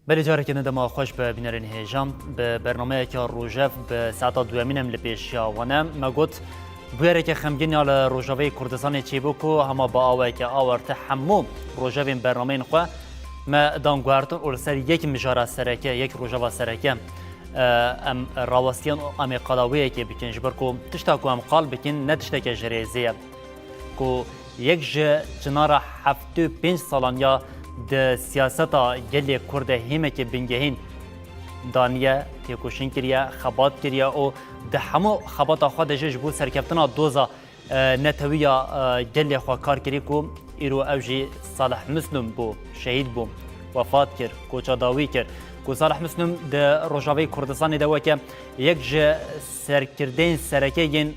بله جارێکی نەدەما خۆش بە بینەرێن هێژام بە بەرنمەیەکی ڕۆژەف بە ساعتا دوێمینم لە پێشیاوانە مەگوت بوێرێکی خەمگینیا لە ڕۆژەوەی کوردستانی چێبوو و هەما بە ئاوەیەکی ئاوەرتە هەموو ڕۆژەوێن بەرنمەین خۆ مە دانگواردن و لەسەر یەک مژارە سەرەکە یەک ڕۆژەوە سەرەکە ئەم ڕاوەستیان ئەمێ قەڵاوەیەکی بکەن ji ber ku tişta ku em qal bikin ne tişteke ji rêzê ye ku yek ji çinara heftû pênc salan ya di siyaseta gelê Kurd hêmekê bingehîn daniye têkoşîn kiriye xebat kiriye û di hemû xebata xwe de jî ji bo serkeftina doza netewiya gelê xwe kar kirî ku îro ew jî Salih Müslüm bû şehîd bû wefat kir koçadawî kir ku Salih Müslüm di Rojavayê Kurdistanê de weke yek ji serkirdeyên serekeyên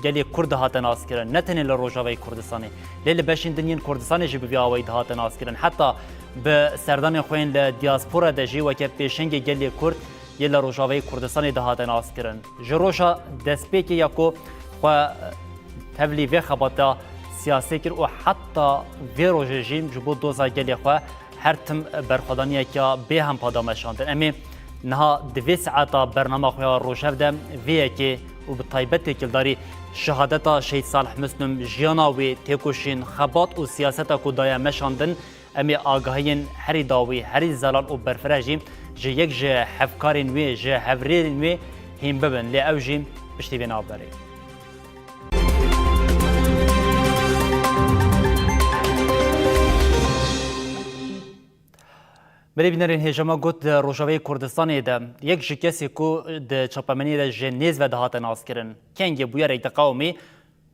gelê Kurd hatin naskirin ne tenê li Rojavayê Kurdistanê lê li beşên dinyên Kurdistanê jî bi vî awayî dihatin naskirin heta bi serdanên xwe yên li diaspora de jî weke pêşengê gelê Kurd yê li Rojavayê Kurdistanê dihatin naskirin ji roja destpêkê ya ku xwe tevlî vê xebata siyasê kir û heta vê rojê jî ji bo doza gelê xwe her tim berxwedaniyeka bê hempada meşandin em ê niha di vê saeta bername xwe ya rojev de vêyekê û bi taybetê kildarî şehadeta Şehîd Salih Müslüm jiyana wê têkoşîn xebat û siyaseta ku daye meşandin em ê agahiyên herî dawî herî zelal û berfireh jî ji yek ji hevkarên wê ji hevrêrên wê hîn bibin lê ew jî piştî vê navberê. Berê bînerên hêjama got di Rojavayê Kurdistanê de yek ji kesê ku di çapemeniyê de ji nêz ve dihatin naskirin kengê bûyerek di qewmî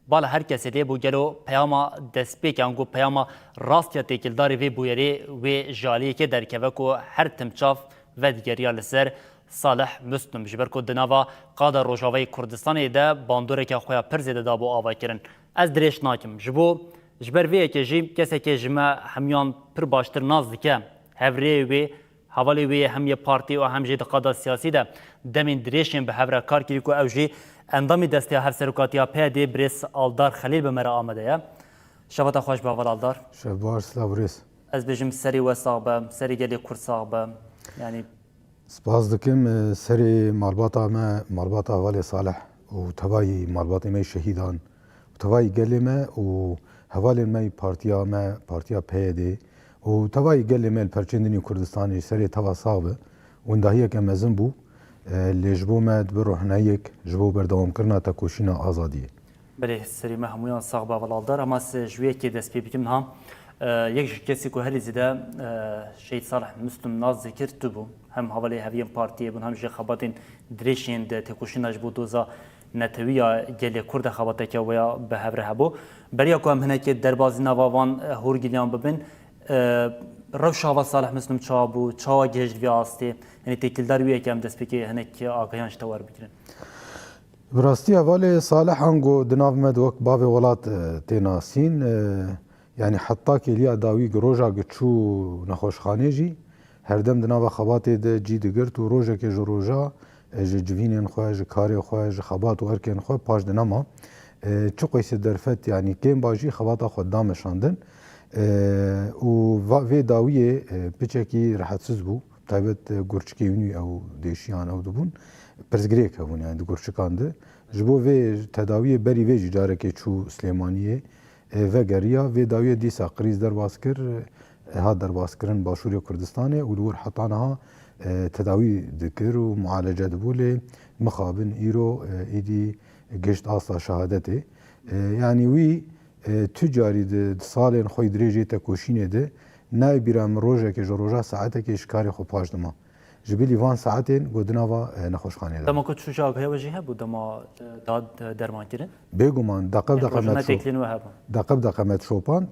bala her kesê dê bû gelo peyama destpêkan ku peyama rastiya têkildarê vê bûyerê wê ji aliyekê derkeve ku her tim çav vedgeriya li ser Salih Müslüm ji ber ku di nava qada Rojavayê Kurdistanê de bandoreka xwe ya pir zêde dabû avakirin ez dirêj nakim ji bo ji ber vê yekê jî kesekê ji me hemyan pir baştir naz dike hevrê wê hevalê wê hem yê partî û hem jê di qada siyasî de demên dirêjên bi hevre kar kirî ku ew jî endamê desteya hevserokatiya PD Birêz Aldar Xelîl bi me re amade ye. Şevata xweş be Heval Aldar. Şev baş slav birêz. Ez bêjim serî we sağ be, serî gelê Kurd sağ be. Yani Spas dikim serê malbata me malbata Hevalê Salih û tevayî malbatê me şehîdan û tevayî gelê me û hevalên me partiya PYD û tevayî gelê me li perçên Kurdistanê serê teva sağ be wendahiyeke mezin bû lê ji bo me dibe rohneyek ji bo berdewamkirina tekoşîna azadiyê. Belê serî me hemûyan sağ be Heval Aldar ama ji wê yekê dest pê bikim niha yek ji kesî ku herî zêde Şehîd Salih Müslüm naz zikir tu bû hem hevalê heviyên partiyê bûn hem jî xebatên dirêjên de tekoşîna ji bo doza netewiya gelê Kurd xebateke we ya bi hevre hebû beriya ku em hinekê derbasî nava van hûrgiliyan bibin rewşa Salih Müslüm çawa bû çawa gihêj vê astê yani têkildar wê yekê em destpêkê hinek agayan ji te werbigirin. Bi rastî Hevalê Salihan got di nav me di wek bavê welat tê nasîn yani heta kêliya dawî roja giçû nexweşxanê jî herdem di nava xebatê de cî digirt û rojekê ji roja ji civînên xwe ji karê xwe ji xebat û erkên xwe paş di nema çi qeysê derfet yani kêm bajî xebata xwe dameşandin û vê dawiyê piçekî rehetsiz bû taybet gurçikê wînî ew dêşiyan ew dibûn pirsgirêk hebûn yani di gurçikan de ji bo vê tedawiyê berî vê jî carekê çû Slêmaniyê vegeriya vê dawiyê dîsa qrîz derbas kir hat derbaskirin Başûrê Kurdistanê û li wir heta niha tedawî dikir û mualece dibû lê mixabin îro êdî gişt asta şehadetê yani wî tu carî di salên xwe dirêjê tekoşînê de nayê bîra min rojekê ji roja saetekê ji karê xwe paş dima ji bilî van saetên got di nava nexweşxanê de. Dema ku çû ji agahiya we jî hebû dema dad dermankirin? Bêguman deqeb deqemet şopand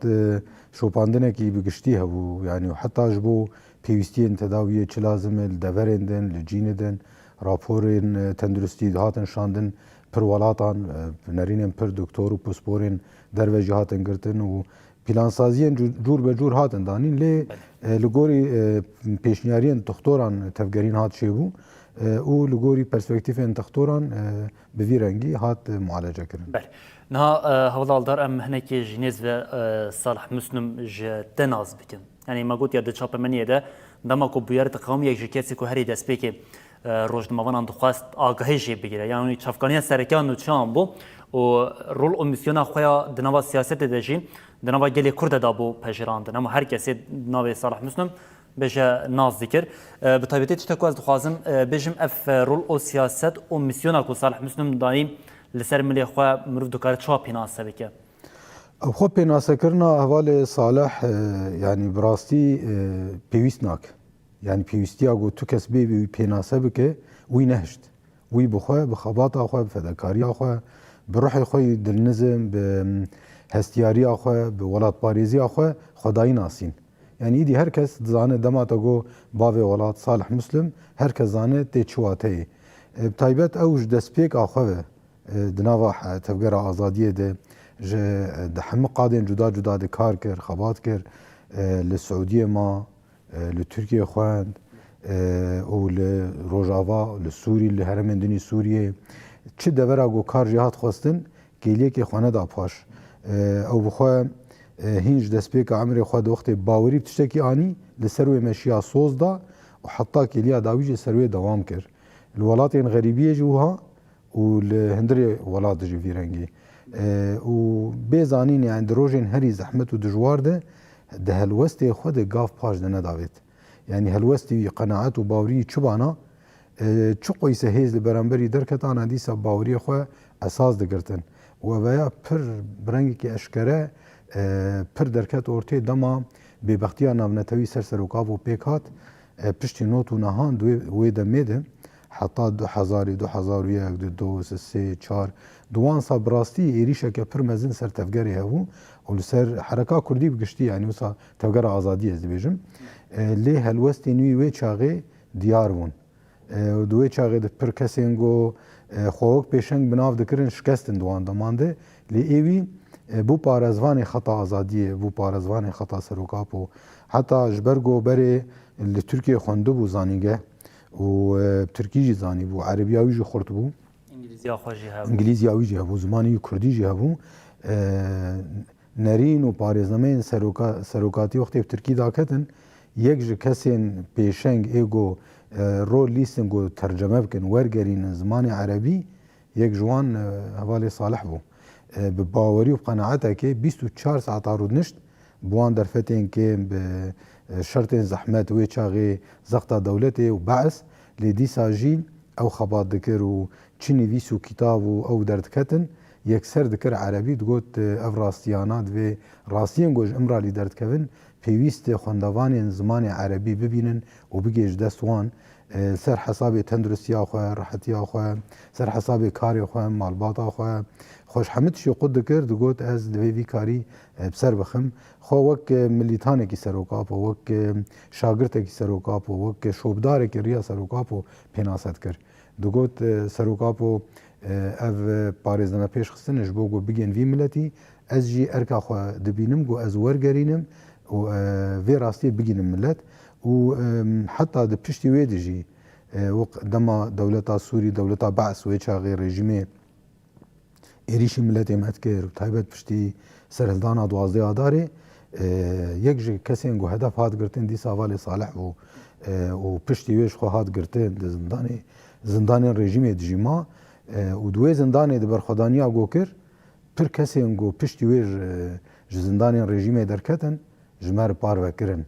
şopandinekî bi giştî hebû yani heta ji bo pêwîstiyên tedawiyê çi lazim e li deverên din li cînê din raporên tenduristî hatin şandin pir welatan nerînên pir doktor û posporên derve jî hatin girtin û plansaziyên cûr be cûr hatin danîn lê li gorî pêşniyariyên doktoran tevgerîn hat çêbû û li gorî perspektîfên doktoran bi vî rengî hat mualece kirin. Niha Heval Aldar em hinekê ji nêz ve Salih Müslüm ji te naz bikin. Yani me gotiya di çapemeniyê de دما کو بویرت قومی یک جکسی کو هری دست پی که روزنامه‌وان دخواست آگاهی جی بگیره یعنی چافکانی سرکان و چام بو و رول و میسیون خویا دنوا سیاست دجی دنوا گلی کرد دابو پجراند نما هر کسی ناوی صالح مسلم بجا ناز ذکر به طبیعتی تشتکو از دخوازم بجم اف رول و سیاست و میسیون کو صالح مسلم دایم لسر ملی خواه مروف دکار چوا پیناسه بکه او خو پیناسه کرنا احوال صالح یعنی براستی پیویست ناک یعنی پیویستی آگو تو کس بی پیناسه بکه وی نهشت وی بخواه بخباط آخواه بفدکاری آخواه بروح خوی دلنزم به هستیاری آخواه به ولات پاریزی آخواه خدایی ناسین یعنی ایدی هر کس زانه دماتا گو باوی ولات صالح مسلم هر کس زانه تی چواته بتایبت اوج دسپیک آخواه دناوا تفگر آزادیه ده ده همه قادن جدا جدا ده کار کر خبات کر لسعودیه ما لترکیه خواند او لروجاوا لسوری لهرمن دنی سوریه چه دورا گو کار جهات خواستن گلیه که خانه دا پاش او بخواه هینج دسپیک عمر خود وقت باوری بتشتکی آنی لسروی مشیا سوز دا و حتی گلیه داویج سروی دوام کر الولات غریبیه جوها و لهندري ولاد جي في رنگي و بيزانين يعني دروجين هري زحمت و دجوار ده هلوستي خود قاف باش ده نداويت يعني هلوستي قناعت و باوري چبانا چو قويسه هيز لبرانبري دركتانا ديسا باوري خو اساس دگرتن و ويا پر برنگي كي اشكره پر دركت اورتي دما ببختيا ناونتوي سرسر و قاف و پیکات پشتی نوت و نهان دوی دميده حتی 2000 2001 2002 3 4 دوان صاب راستي ايريشا كبر مزن سر تفجري هو ولسر حركه كردي بقشتي يعني وصا تفجر ازادي از بيجم ليه هلوستي نوي وي چاغي ديار بون دوي چاغي د پر کسنگو خوک پیشنگ بناف دکرن شکستن دوان دمانده لی ایوی بو پارزوان خطا ازادي بو پارزوان خطا سروکاپو حتی جبرگو بری لترکیه خوندو بو زانیگه و ترکی زانی بو عربی آویجی خورد بو انگلیزی آویجی هبو زمانی کردی جی هبو نرین و پارێزنامەیەن سەرۆکاتی وەختێ تورکی داکەتن یەک ji kesên pêşeng êgo rol lîstin got terceme bikin wergerînin zimanê erebî yek ji wan hevalê Salih bû bi bawerî û qenaetekê 24 saeta rûdnişt bi wan derfetên kêm bi şertên zehmet wê çaxê zexta dewletê û Bees lê dîsa jî ew xebat dikir û çi nivîs û kitab û ew derdiketin yekser dikir erebî digot ev rastiyana divê rastiyên ku ji Imralî derdikevin pêwîst ê xwendevanên zimanê erebî bibînin û bigê ji dest wan ser hesabê tenduristiya xwe, rihetiya xwe, ser hesabê karê xwe, malbata xwe, xweş hemû tişê qut dikir digot ez divê vî karî bi ser bixim. Xwe wek milîtanekî serokap û wek şagirtekî serokap û wek şobdarekî riya serokap û pênaset dikir. Digot serokap û ev parêzname pêşxistin ji bo ku bigên vî miletî ez jî erka xwe dibînim ku ez wergerînim û vê rastiyê bigînim millet û heta di piştî wê de jî dema dewleta Sûrî dewleta Bees wê çaxê rejîmê êrişî miletê me dikir û taybet piştî serhildana 12 Adarê yek ji kesên ku hedef hat girtin dîsa Valê Salih bû û piştî wê ji xwe hat girtin di zindanên rejîmê dijî ma û di wê zindanê di berxwedaniya gokir pir kesên ku piştî wê ji zindanên rejîmê derketin ji me re parvekirin.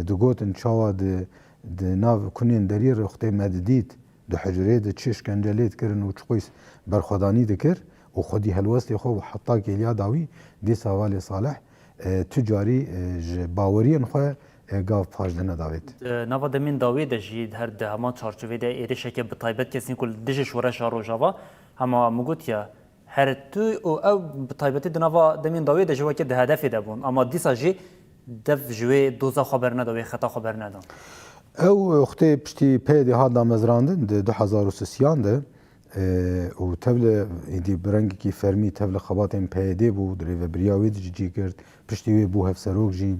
Digotin çawa di nav kunên derî rextê me didît di hicrê de çi işkencelê dikirin û çi qîs berxwedanî dikir û xwedî helwestê xwe û heta kêliya dawî dîsa Valê Salih tu carî ji baweriyên xwe gav paş de nedavêt. Nava demên dawê de jî her di hema çarçovê de êrişeke bi taybet kesên ku dijî şoreşa Rojava hema min gotiye her tu û ew bi taybetî di nava demên dawê de ji wekî di hedefê de bûn ama dîsa jî dev ji wê doza xeber neda wê xeta xeber neda. Ew xwedê piştî pê de hat damezrandin di 2003 de û tevle êdî bi rengekî fermî tevle xebatên PYD bû di rêveberiya wê de cî kirt piştî wê bû hevserok jî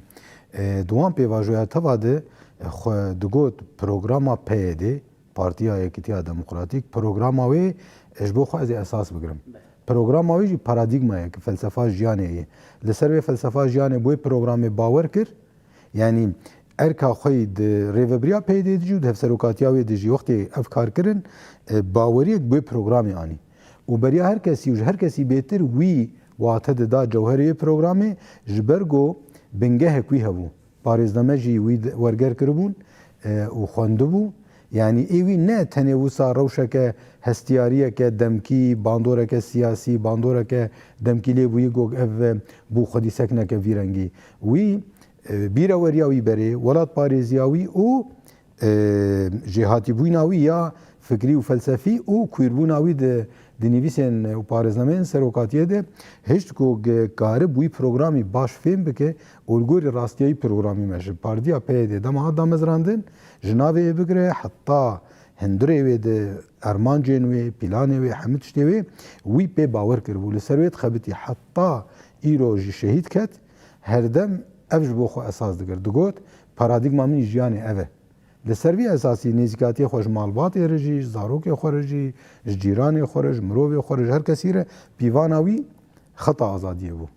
di wan pêvajoya teva de xwe digot programa PYD Partiya Yekîtiya Demokratîk programa wê ji bo xwe ez ê esas bigirim. Programa wê jî paradîgmayek felsefa jiyanê ye. Li ser vê felsefa jiyanê bu wê programê bawer kir yanî ارکا خوی د ریوبریا پیدا دیجو د هفسروکاتیا و دیجی وقتی افکار کرن باوریک به پروگرامی آنی و بریا هر کسی بهتر وی واته دا جوهری پروگرامی جبرگو بنگه کوی هبو پارێزنامە جی وی وەرگەر کربوون و خوێندبوو یعنی ئێوی نه تەنێ وسا ڕەوشەکە هەستیاریەکە دەمکی باندۆرەکە سیاسی باندۆرەکە دەمکی لێ بووی گۆک ئەv بوو خودی سەکنەکە ڤیرەنگی وی بیرە وەریاوی بەرێ وڵات پارێزیاوی و جێهاتیبوویناوی یا فکری و فەلسەفی و کویربووناوی دنیویسên û parêznameyên serokatiyê de hişt ku karib wî programî baş fêm bike olgorî rastiyayî programî me ji Partiya PYD dema hat damezrandin ji navê wê bigire heta hindirê wê de ermancên wê pîlanê wê hemû tiştê wê wî pê bawer kiribû li ser wê dixebitî heta îro jî şehîd ket herdem ev ji bo xwe esas dikir digot paradîgma min jiyanê ev e li ser vî esasî nêzîkatiyê xwe ji malbatê re jî ji zarokê xwe re jî ji cîranê xwe re ji mirovê xwe re ji her kesî re pîvana wî xeta azadiyê bû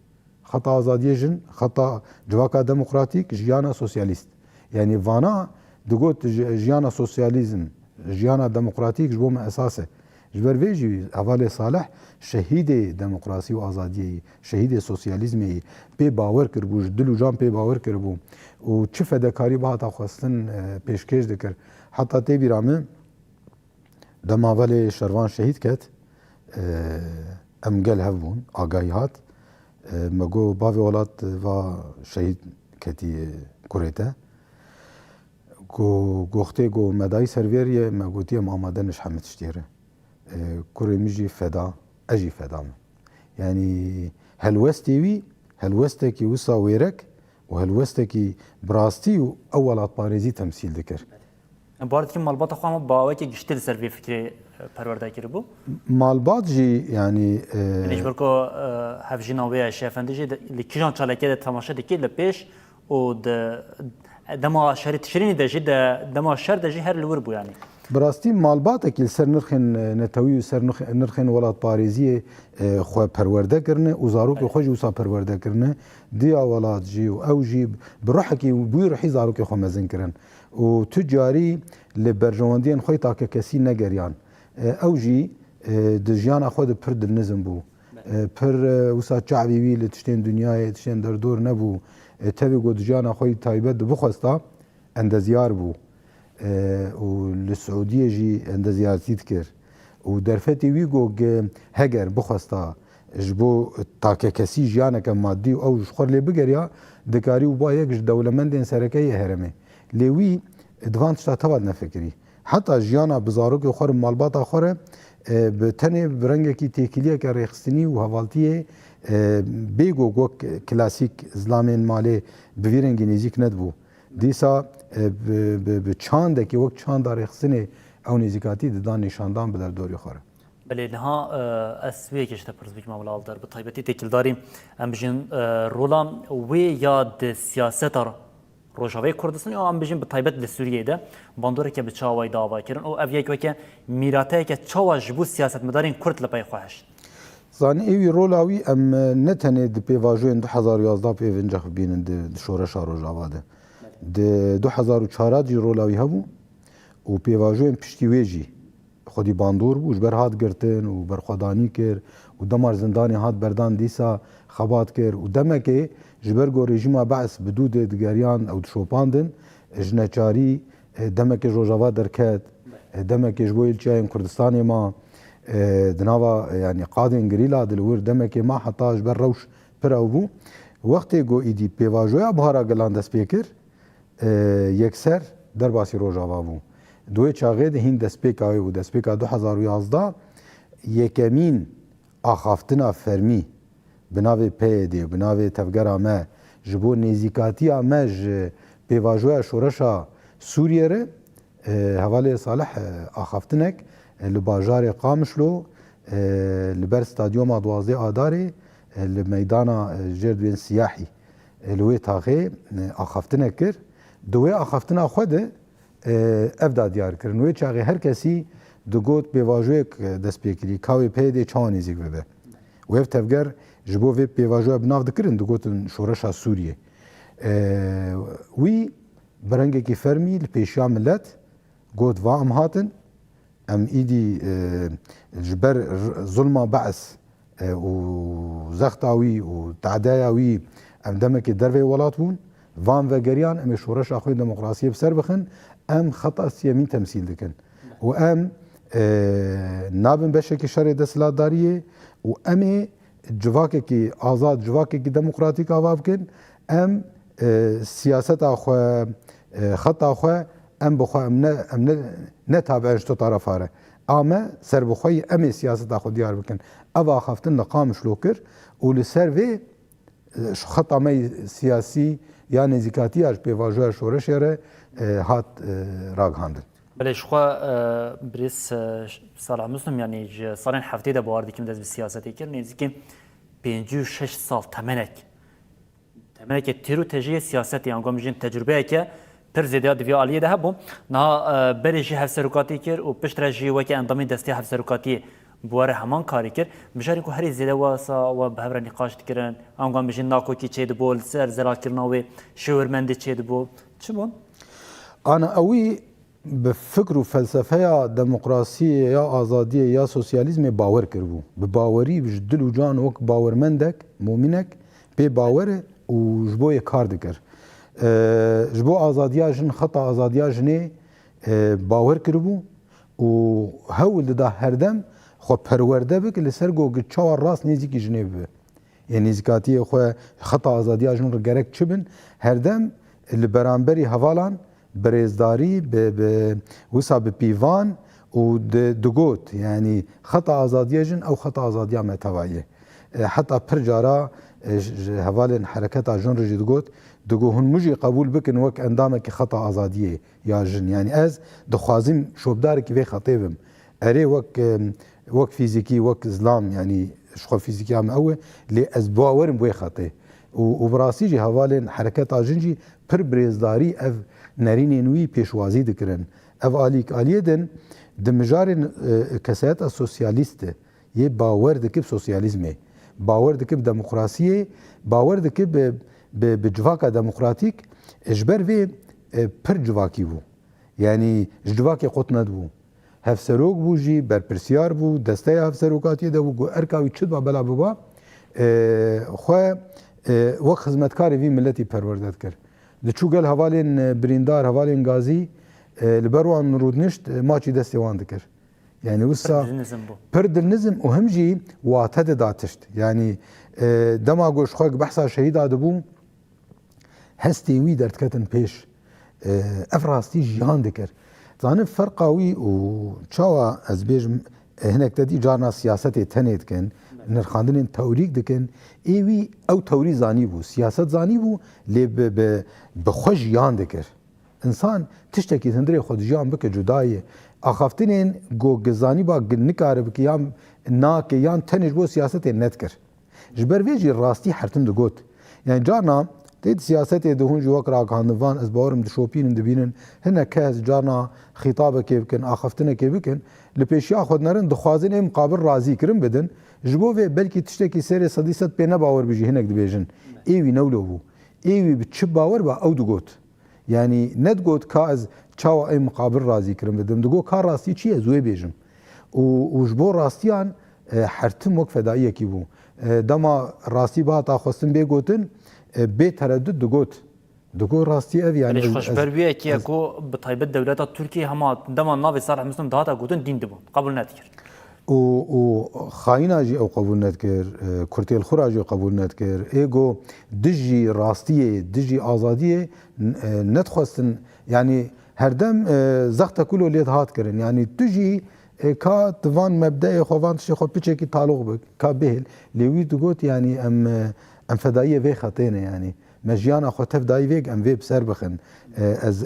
xeta azadiyê jin xeta civaka demokratîk jiyana sosyalîst yanî vana digot jiyana sosyalîzm jiyana demokratîk ji bo me esas e ji ber vê jî hevalê Salih şehîdê demokrasî û azadiyê şehîdê sosyalîzmê pê bawer kiribû ji dil û can pê bawer kiribû û çi fedekarî bihata xwestin pêşkêş dikir heta tê bîra min dema velê şervan şehîd ket em gel hev bûn agahî hat me got bavê welat va şehîd ketiye kurê te goxtê got medayî servêriyê me gotiye me amade niş hemû tiştê re kurê min jî feda ez jî feda me yanî helwestê wî helwestekî wisa wêrek û helwestekî bi rastî û ew welatparêzî temsîl dikir Baridekî malbata xwe hema bawekî giştî li ser vê fikrê perwerde kiribû malbat jî yanî ji ber ku hevjîna wê şêfendî jî li kîjan çalekê de temaşe dikê li pêş û dema şerê tişrînê de jî dema şer de jî her li wir bû yanî bi rastî malbatekî li ser nirxên netewî û ser nirxên welatparêziyê xwe perwerde kirine û zarokê xwe jî wisa perwerde kirine diya welat jî û ew jî bi rihekî wî rihî zarokê xwe mezin kirin û tu carî li berjewendiyên xwe take kesî negeriyan ew jî di jiyana xwe de pir dilnizm bû pir wisa çavî wî li tiştên dunyayê tiştên derdor nebû tevê got di jiyana xwe taybet dibixwesta endeziyar bû û li Siûdiyê jî endeziyarî dikir û derfetê wî got heger bixwesta ji bo takekesî jiyaneke maddî û ew ji xwe lê bigeriya dikarî û ba yek ji dewlemendên serekeyê herêmê lê wî divan tişta tevat nefikirî heta jiyana bi zarokê xwe re malbata xwe re bi tenê bi rengekî têkiliyeke rêxistinî û hevaltiyê bêgo got klasîk zilamên malê bi vî rengî nêzik nedibû dîsa bi çandekî wek çanda rêxistinê ew nêzîkatî didan nîşandan bi derdorî xwe re Belê niha ez wê kişte pirs bikî mawla alder bi taybetî têkildarî em bijin rola wê ya di siyaseta Rojavayê Kurdistanê û em bijin bi taybet li Sûriyeyê de bandoreke bi çawayê dava kirin û ev yek weke mîrateyeke çawa ji bo siyasetmedarên Kurd li pey xwe heşt Zanî êwî rola wî em ne tenê di pêvajoyên 2011 pêvince bînin di şoreşa Rojava de di 2004 jî rola wî hebû û pêvajoyên piştî wê jî xwedî bandor bû ji ber hat girtin û berxwedanî kir û demar zindanê hat berdan dîsa xebat kir û demekê ji ber ku rejîma Bees bi dûdê digeriyan ew dişopandin ji neçarî demekê Rojava derket demekê ji bo Îlçeyên Kurdistanê ma di nava yanî qadên girîla di li wir demekê ma heta ji ber rewş pir ew bû wextê ku îdî pêvajoya bihara gelan dest pê kir yekser derbasî Rojava bû دوی چاغê de hîn destpêka wê û destpêka 2011 yekemîn axaftina fermî bi navê PYD bi navê tevgera me ji bo nêzîkatiya me ji pêvajoya şoreşa Sûriye re hevalê Salih axaftinek li bajarê Qamişlo li ber stadyoma Duwazdeh Adarê li meydana Jerdwên Siyahî li wê taxê axaftinek kir di wê axaftina xwe de ev da diyar kirin wê çaxê her kesî digot pêvajoyek dest pê kirî kawê PYD çawa nêzik bibe û ev tevger ji bo vê pêvajoya bi nav dikirin digotin şoreşa Sûriye wî برنگێکی فەرمی li pêşiya millet got va em hatin em îdî ji ber zulma be's û zexta wî û tedeya wî em demekê dervê welat bûn van vegeriyan em ê şoreşa xwe demokrasiyê bi ser bixin em xeta siyemîn temsîl dikin û em nabin beşekî şerê desthilatdariyê û em ê civakekî azad civakekî demokratîk ava bikin em siyaseta xwe xeta xwe em bixwe em netabein ji to tarafa re ame serbixweyî em ê siyaseta xwe diyar bikin ev axaftin li qamişlo kir û li ser vê xeta me siyasî ya nêzîkatiya ji pêvajoya şoreşê re hat ragihandin. بله شخوا بریس سال مسلم یعنی سالن هفته ده باور دیکیم دست به سیاستی کرد نزدیک 56 سال تمنک تیرو تجیه سیاستی انگام جن تجربه که پر زیاد دیوی عالیه ده بوم نه برای هفسروکاتی کرد و پشت رجی و که اندامی دستی هفسروکاتی بواره همان کاری کرد بجاری که هری زیاده واسا و به هر نقاش کردن انگام جن ناکو کی چه دبول سر زرا کرناوی شورمنده چه دبول چه بون؟ آن اوی به فکر و فلسفه دموکراسی یا آزادی یا سوسیالیسم باور کربو به باوری بج دل و جان وک باورمندک مومنک به باور و جبو کار دکر جبو آزادیا جن خطا آزادیا جنه باور کربو و هول ده هر دم خو پرورده بک لسر گو چوار راست نزیکی جنه به یعنی نزیکاتی خو خطا آزادیا جن رو گرک چبن هر دم لبرانبری حوالان برێزداری وسا bi pîvan û digot yanî xeta azadiya jin ew xeta azadiya me tevayê heta pir cara ji hevalên hereketa jin re jî digot hûn min jî qebûl bikin wek endamekî xeta azadiyê ya jin yanî ez dixwazim şopdarekî vê xetê bim erê wek fîzîkî wek zlam yanî ji xwe fîzîkiya me ew e lê ez bawerim wê xetê û bi rastî jî hevalên hereketa jin jî pir birêzdarî ev نرینên wî pêşwazî dikirin ev alîkaliyê din di mijarên kesayeta sosyalîst de yê bawer dikib sosyalîzmê bawer dikib demokrasiyê bawer dikib bi civaka demokratîk ji ber vê pir civakî bû yanî ji civakê qut nedibû hevserok bû jî berpirsiyar bû desteya hevserokatiyê de bû got erka wî çi diba bela biba xwe wek xizmetkarê vî milletî perwerde dikir diçû gel hevalên birîndar hevalên gazî li ber wan rûdnişt maçî destê wan dikir yanî wisa pir dilnizm û him jî wate dida tişt yanî dema goş xwe behsa şehîda dibû hestê wî derdiketin pêş ev rastî jiyan dikir zanin ferqa wî û çawa ez bêjim hinek te dî carna siyasetê tenê dikin nirxandinên tewrîk dikin êwî ew tewrî zanî bû siyaset zanî bû lê bi xwe jiyan dikir insan tiştekî hundirê xwe jiyan bike cudayê axaftinên gogizanî ba nikare bike yan nake yan tenê ji bo siyasetê nedikir ji ber vê jî rastî hertin digot yani carna tê siyasetê de hûn jî wek ragihandivan ez bawerim dişopînin dibînin hinek kes carna xîtabekê bikin axaftinekê bikin li pêşiya xwednerin dixwazin ê muqabil razî kirin bidin ji bo vê belkî tiştekî serê sedî sed pê nebawer bijî hinek dibêjin êwî newlo bû êwî bi çi bawer ba ew digot yanî nedigot ka ez çawa ê muqabil razî kirin bidim digot ka rastî çi ez wê bêjim û ji bo rastiyan hertim wek fedaiyekî bû dema rastî bi hata xwestin bê gotin bê tereddüt digot rastî ev yani xweşberwiyekî ku bi taybet dewleta Tirkiye hema dema navê Salih Muslim dihata gotin dîn dibûn qebûl nedikir û xayîna jî ew qebûl nedikir kurtêlxura jî qebûl nedikir êgo dijî rastiyê dijî azadiyê nedixwestin yanî herdem zexta kulî lê hat kirin yanî tu jî ka divan mebdeê xwe van tiştê xwe piçekî taloq bik ka bêhil lê wî digot yanî em fedayiyê vê xetê ne yanî me jiyana xwe tev dayî vêk em vê bi ser bixin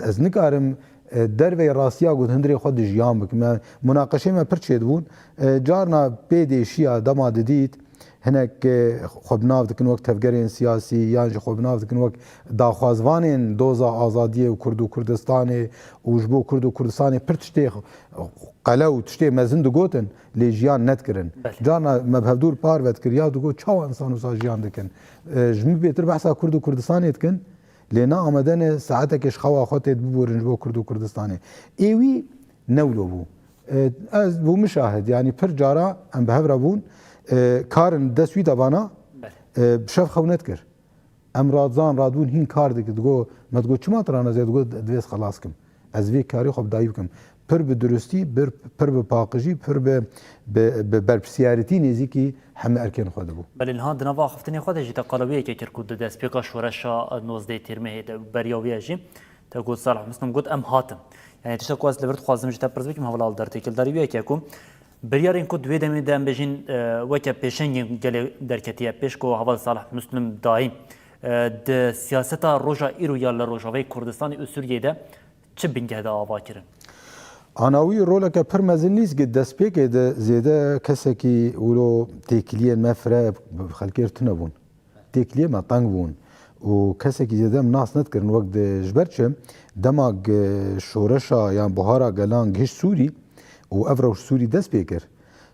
ez nikarim dervê rastiya got hundirê xwe dijiyan bikim munaqeşê me pir çêdibûn carna pê dêşiya dema didît hinek xwe binav dikin wek tevgerên siyasî yan jî xwe binav dikin wek daxwazvanên doza azadiyê û Kurd û Kurdistanê û ji bo Kurd û Kurdistanê pir tiştê qele û tiştê mezin digotin lê jiyan nedkirin carna me bi hevdûr parve dikir ya digot çawa insan wisa jiyan dikin ji min pêtir behsa Kurd û Kurdistanê dikin لینا آمدن ساعتکش خوا خاطر ببورنج بو کرد و کردستانه ایوی نولو بو از بو مشاهد يعني پر جارا ام بهفرا بون کارن دسوی دوانا بشف خونت کر ام رادزان رادون هین کار دک دگو مدگو چما ترانه زید دگو دویس خلاص کم از وی کاری خوب دایو کم پر به درستی پر به پاکجی پر به برپسیارتی نزیکی همه ارکان خود بو بل اینها دنوا خفتنی خود جیت قلبیه که کرکود دست پیکا شورشا 19 ترمه بریاوی جی تا گفت صالح مسلم گفت ام هاتم يعني تشتا كواس لبرت خوازم جتا برز بكم هولال در تيكل داري بيا كيكم بريارين كود دوي دمي دم بجين وكا بيشنگ گل دركتيا بيشكو هوال صالح مسلم دايم د سياستا روجا ايرو يال روجاوي كردستان و سوريا ده چه بنگه ده آوا کرن آناوی رولا که پر مزن نیست که دست پیکه ده زیده کسی که اولو تکلیه مفره خلکیر تنبون تکلیه ما تنگ بون و کسی که زیده مناس ند کرن وقت جبرچه دماغ شورشا یا بهارا گلان گهش سوری و افروش سوری دست پیکر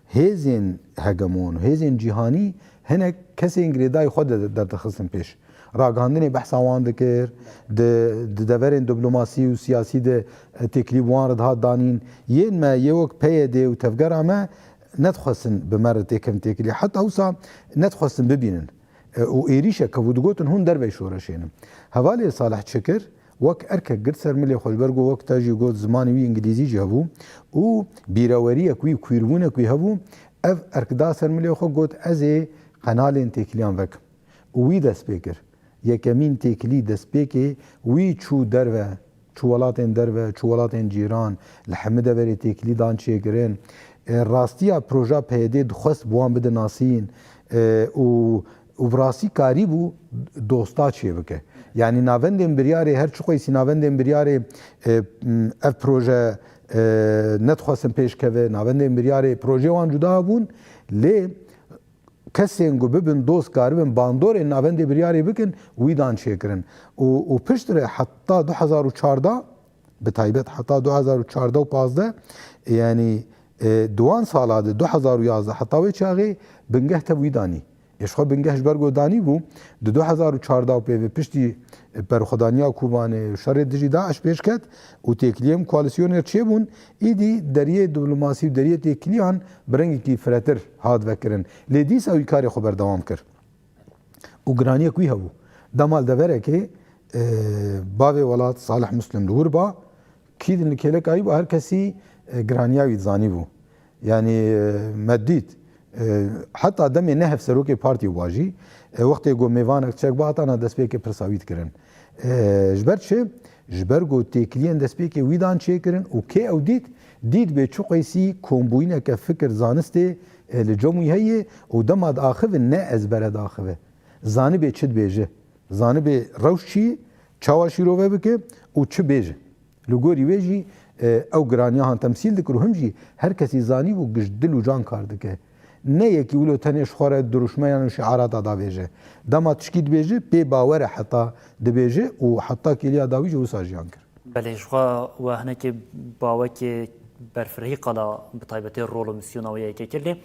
هیزین هگمون هیزین جهانی هنه کسی انگریدای خود در تخصم پیش راگاندنی بحث آوان دکر دورین دیپلماسی و سیاسی ده تکلیب وان رده دانین ین ما یوک پیده و تفگر اما ندخواستن بمرد تکم تکلی حتی اوسا ندخواستن ببینن و ایریشه که ودگوتن هون در بی شورشینم حوالی صالح چکر وک ارکه گرد سر ملی خوشبرگو وک تاجی گوت زمانی وی انگلیزی جی هبو و بیراوری اکوی کویرون اکوی هبو اف ارکدا سر ملی خو گوت از قنال تکلیان وک وی دست بکر یکمین تکلی دست بکی وی چو دروه چو ولاتین دروه چو ولاتین جیران لحمده وری تکلی دان چیگرین راستیا پروژه پیده دخست بوان بده ناسین و براستی کاری بو دوستا چیه بکه یعنی ناوندین بریاره هر چو خویسی ناوندین بریاره اف پروژه ندخواستن پیش که ناوندین بریاره پروژه وان جدا بون لی کسی انگو ببین دوست کار ببین باندور ناوندی بریاره بکن ویدان چه کرن و پشتره حتی 2014 به تایبت حتی 2014 و 15 یعنی دوان سالاده 2011 حتی وی چاقی بنگه تا ویدانی اشخوا بنگهش برگو دانی بو دو 2014 پیوه پشتی برخدانیا کوبانه شر دجی داعش پیش کد و تکلیم کوالسیونر چه بون ایدی دریه دیپلماسی و دریه تکلیان برنگی کی فراتر هاد وکرن لیدی سوی کاری خبر دوام کر و گرانی کوی هبو دمال دوره که باوی ولات صالح مسلم دور با کید نکلک ای با هر کسی گرانیاوی زانی بو یعنی مدید حتی دمی نهف سروک پارتی واجی وقتی گو میوانک چک باتانا دست پیک پرساویت کرن جبر چه جبر گو تکلین دست پیک ویدان چه کرن و که او دید به چو قیسی کومبوینه که فکر زانسته لجمعی هیه و دماد آخوه نه ازبره داخوه زانی به چد بیجه زانی به روش چی چاواشی روه بکه و چه بیجه لگوری ویجی او گرانیا هان تمثیل دکر و همجی هر کسی زانی و گشت دل و جان کار دکه نه یکی ولو تنش خوره دروشمیان و شعارات دا بیجه دما تشکید بیجه پی باوره حتی ده بیجه و حتی کلیا داوی جو ساجیان کر بله شخوا و هناك باوك برفرهي قلا بطيبتي الرول ومسيوناوية كيكلي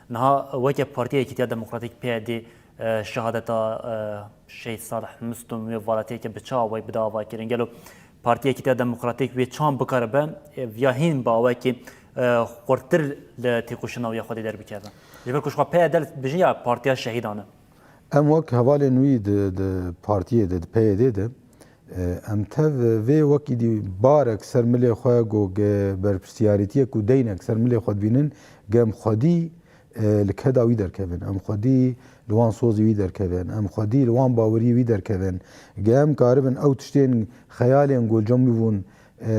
نها وكا بارتيه كتيا ديمقراطيك بيدي شهادة شيء صالح مسلم وفالاتي كبتشا وي بداوا كيرنجلو بارتيه كتيا ديمقراطيك ويتشان بكربن فياهين باوك قرتر لتيكوشناوية خودي در بكذا جبر شخوا بيدل بجيا بارتيه شهيدانه ام وک حواله نوی د پارتیه د پیده ده ام تv و وکی دی بارک سرملی خو گو برپسیاریتی کو دینک سرملی خود بینن گم خودی لکدا وی در کبن ام خودی لوان سوزی وی در کبن ام خودی لوان باوری وی در کبن گم کاربن او تشتین خیالن گو جمعون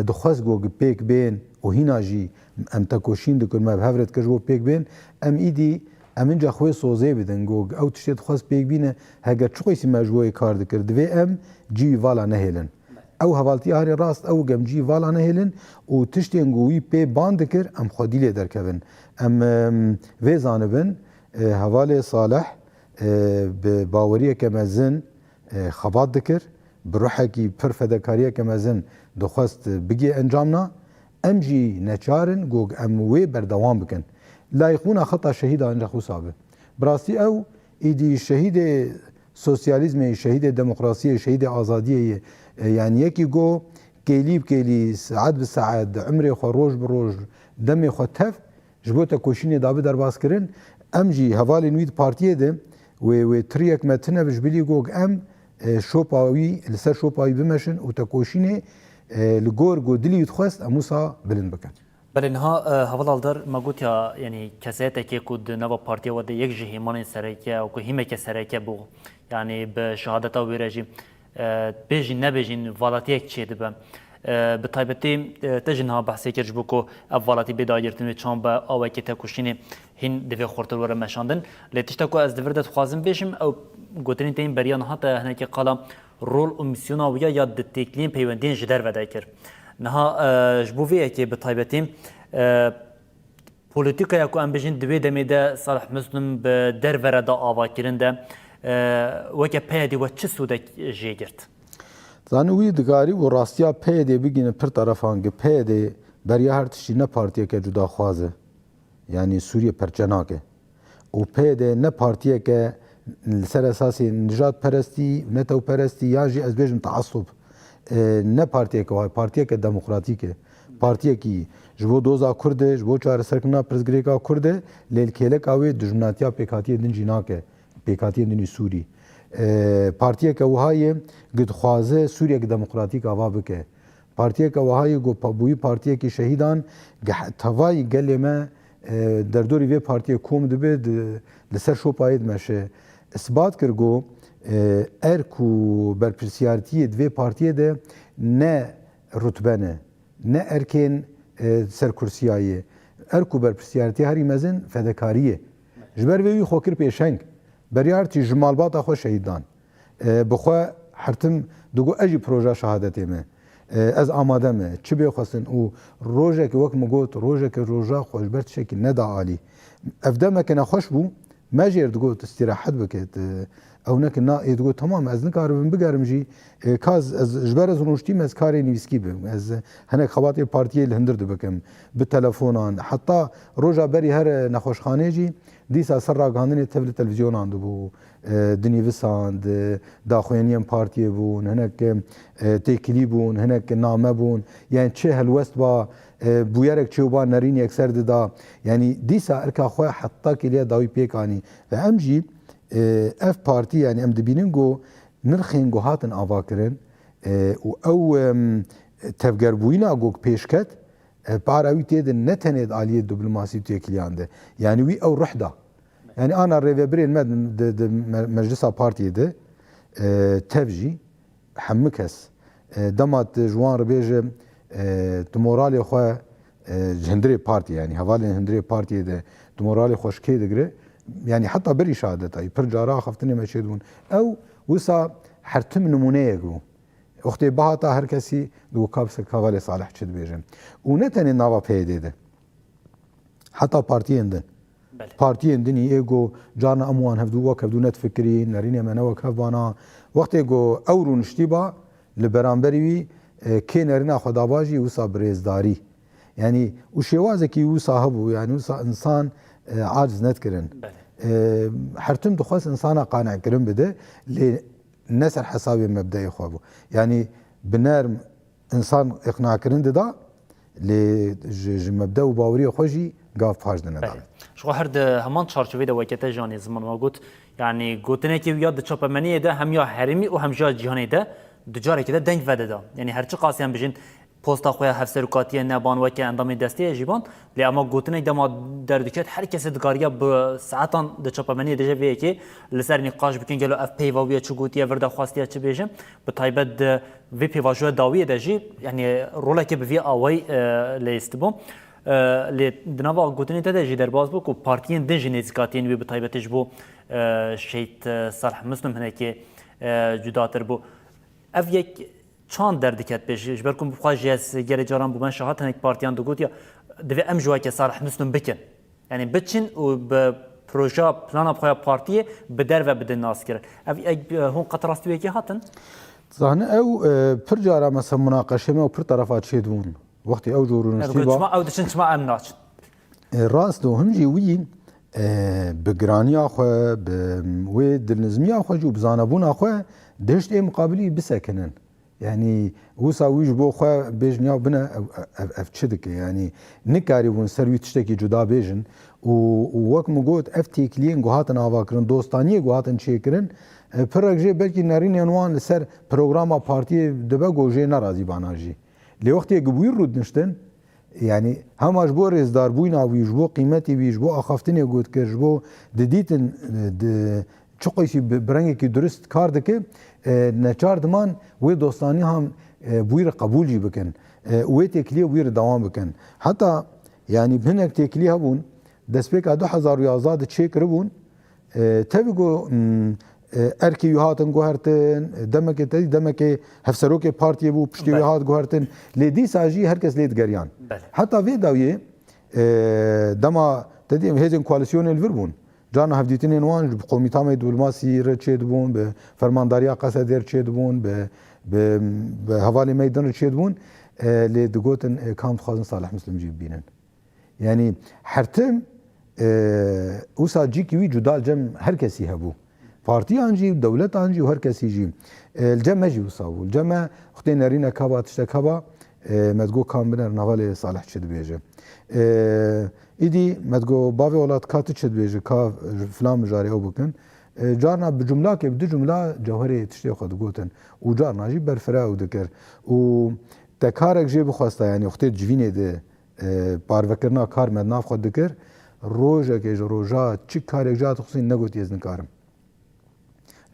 دخواست گو پیک بین و هیناجی ام تکوشین دکر ما بهورت کجو پیک بین ام ایدی امن جا خوی سوزه بدن گو او تشتید خواست پیک بینه هگر چوی سی مجبوری کار دکرد و ام جی والا نهیلن او حوالتی آری راست او گم جی والا نهیلن و تشتین گویی پی باند دکر ام خودی لی در کبن ام وی زانبن حوالی صالح به باوریه که مزن خبات دکر بروحه کی پر فدکاریه که مزن دخواست بگی انجامنا ام جی نچارن گو ام وی بردوام بکن لا يكون خطا شهيد عند خصابه براسي او ايدي شهيد سوسیالیزم شهید دموکراسی شهید آزادی يعني يكي جو كيليب كيلي ساعات بساعات عمري خو روج بروج دمي خو تف جبوتا كوشيني دابي درباس كرن امجي هفالي نويد بارتيه ده و تريك متنا بجبلي جوج ام شوباوي لسر شوباوي بمشن وتكوشيني لجور جو دلي يتخست اموسا بلن بكن بله نها هفال در ما قلت يا يعني كسيتك كود نوا بارتيه وده یک جهیمان سرکه و که همه سرکه بو يعني بشهادت او رژیم بيجين نبيجين فالاتيك چه دبه بطيبتي تجنها بحثي كرج بوكو افالاتي بدايرتن چان با او كي تكوشين هين دفي خورتل ور مشاندن لتشتكو از دفردت خوازم بيشم او گوترين تين بريان حتى هناك قال رول و ميسيونا ويا ياد تكلين بيوندين جدر ودايكر نها جبوفي كي بطيبتي پولیتیکا یکو ام بجین دوی دمیده صالح مسلم به در وردا آوا کرنده وکه پیدی و چه سوده جیگرد زانوی دگاری و راستیا پیدی بگینه پر طرفان که پیدی بریا هر تشتی نه پارتیه که جدا خوازه یعنی سوریه پرچناکه و پیدی نه پارتیه که سر اساسی نجات پرستی نتو پرستی یا جی از بیجم تعصب نه پارتیه که پارتیه که دموکراتیکه پارتیه کی جبو دوزا کرده جبو چار سرکنا پرزگریکا کرده لیل کلک اوی دجمناتیا پیکاتی دن جناکه پیکاتی دنی سوری پارتیه که وهای گد خوازه سوریه که دموکراتیک آوا بکه پارتیه که وهای گو پابوی پارتیه که شهیدان توای گلی ما در دوری وی پارتیه کوم دبه لسر شو پاید مشه اثبات کرگو ارکو برپرسیارتی دوی پارتیه ده نه رتبه نه ارکین سرکرسیایه ارکو برپرسیارتی هری مزن فدکاریه جبر وی خوکر پیشنگ بریارتی جمالبات خو شهیدان بخوا حرتم دگو اجی پروژه شهادتی me از آماده me چی بخواستن او روزه که وقت مگوت روزه که روزه خوش برد شکل ندا عالی افدا ما كنا خوش بو ما جير دگو استراحت بکت او نکن نا دگو تمام از نکارم بگرم جی کاز از جبر از نوشتیم از کاری نویسکی بم از هنک خواطی پارتیه الهندر دبکم بالتلفونان حتی روزه بری هر نخوشخانه جی دیسا سر راگاندنی تلویزیون آن بو دنیویساند داخوینیم پارتیه بون هنک تکلی بون هنک نامه بون یعنی چه هلوست با بویرک چوبا نرین یک سر دا یعنی دیسا ارکا خواه حتی کلیه داوی پیکانی و امجی اف پارتی یعنی ام دبیننگو نرخینگو هاتن آوا کرن و او تفگربوینا گوک پیشکت باراوی تيد نتند آلية دبلوماسي تيكليانده يعني وي او رحدة يعني انا ريفبرين مد مجلس بارتي ده تفجي حمكس دمات جوان ربيج تمورالي خو هندري بارتي يعني حوالي هندري بارتي ده تمورالي خوشكي دغري يعني حتى بري شهادتي برجارا خفتني مشيدون او وسا حرتم نمونيغو وقتی باهاتا هر کسی دو کابس کاوالی صالح چد بیجم و نتنی نوا پیدا ده حتی پارتی اندنی ایگو جانا اموان هفدو وک هفدو نتفکری نرینه من وک هفوانا وقتی گو اورو نشتی با لبرانبری کی نرینا خداباجی وسا برزداری یعنی وشوازه کی وسا هبو یعنی وسا انسان عاجز نتکرن حرتم دخواست انسان قانع کرن بده نسر حسابي مبدئي خوابو يعني بنار انسان اقناع كرند دا لمبدا وباوري خوجي قاف فاجدنا دا شو هرد همان چارچوبه ده وقته جاني زمان ما قلت يعني قلتنه كي ياد چاپمنی ده هم یا حرمی و هم جا جهانی ده دجاره که ده دنگ وده ده يعني هر چه قاسم بجين پوستا خویا هفسرکاتی نبان و که اندام دستی جیبان لی اما گوتنه دما در دکت هر کس دگاریا به ساعتان د چاپمنی دجه وی کی لسر نقاش بکن گلو اف پی و چو گوتی وردا خواستی چه بیجم به تایبت وی پی واجو داوی دجی یعنی رولا که به وی اوی لیستبم لی دنوا گوتنه دجی در باز بو کو پارتین دنج نزکاتین وی به تایبت جبو شیت صالح مسلم هنه که جداتر بو اف یک چند دردکت پیش جبر کن بخواهی از گری جاران بودن شهادت هنگ پارتیان دو گوتیا دوی ام جوای که صالح مسلم بکن یعنی بچین و به پروژه پلان بخواه پارتیه بدر و بدن ناس کرد هون قطر راستویه که هاتن زانه او پر جارا مثلا مناقشه ما و پر طرفات شدون وقتی او جورون اشتباه او دشن شما ام ناچ راست و هم جوی بگرانیا خو و دلنزمیا خو جو بزانبون خو دهشت مقابلی بسکنن يعني وسا ويش بو خو بيجنيا بنا اف تشدك يعني نكاري ون سروي تشتكي جدا بيجن ووك مقوت اف تيكلين جوهاتن افاكرن دوستانيه جوهاتن شيكرن پرجه بلكي نارين عنوان سر برنامج بارتي دبا گوجه ناراضي باناجي لوقت يقبوير رود نشتن يعني هم اجبور ازدار بوينا ويجبو قيمتي ويجبو اخافتني قوت كرجبو دديتن چقيسي برنگي كي درست كار دكه نچار دمان و دوستاني هم بوير قبول جي بكن و تكليه بوير دوام بكن حتى يعني بهنك تكليه هبون دسبيك 2011 تشيك ربون تبقو اركي يهاتن گوهرتن دمك هفسروك بارتي بو پشتي يهات گوهرتن لدي ساجي هركس ليد گريان حتى في داويه دما تدي هيزن كواليسيون الفربون جانا هفديتين انوان بقوميتا مي دبلوماسي رچيد بون به فرمانداريا قصدر چيد بون به حوالي ميدان چيد بون لي دغوتن كامت خازن صالح مسلم جيب بينن يعني حرتم وسا جي كي جدال جم هركسي هبو بارتي انجي دولت انجي وهركسي جي الجمع جي وصاو الجمع اختي نارينا كابا تشتكبا مدغو كامبنر نوال صالح چد بيجه ایدی مدگو باوی ولات کاتی چد بیجه کا فلان مجاری او بکن جارنا بجمله که بدو جمله جوهری تشتی خود گوتن و جارنا جی برفرا او دکر و تکارک جی بخواسته یعنی وقتی جوینه ده پاروکرنا کار مدناف خود دکر روژه که روژا چی کارک جات خصوصی نگوتی از نکارم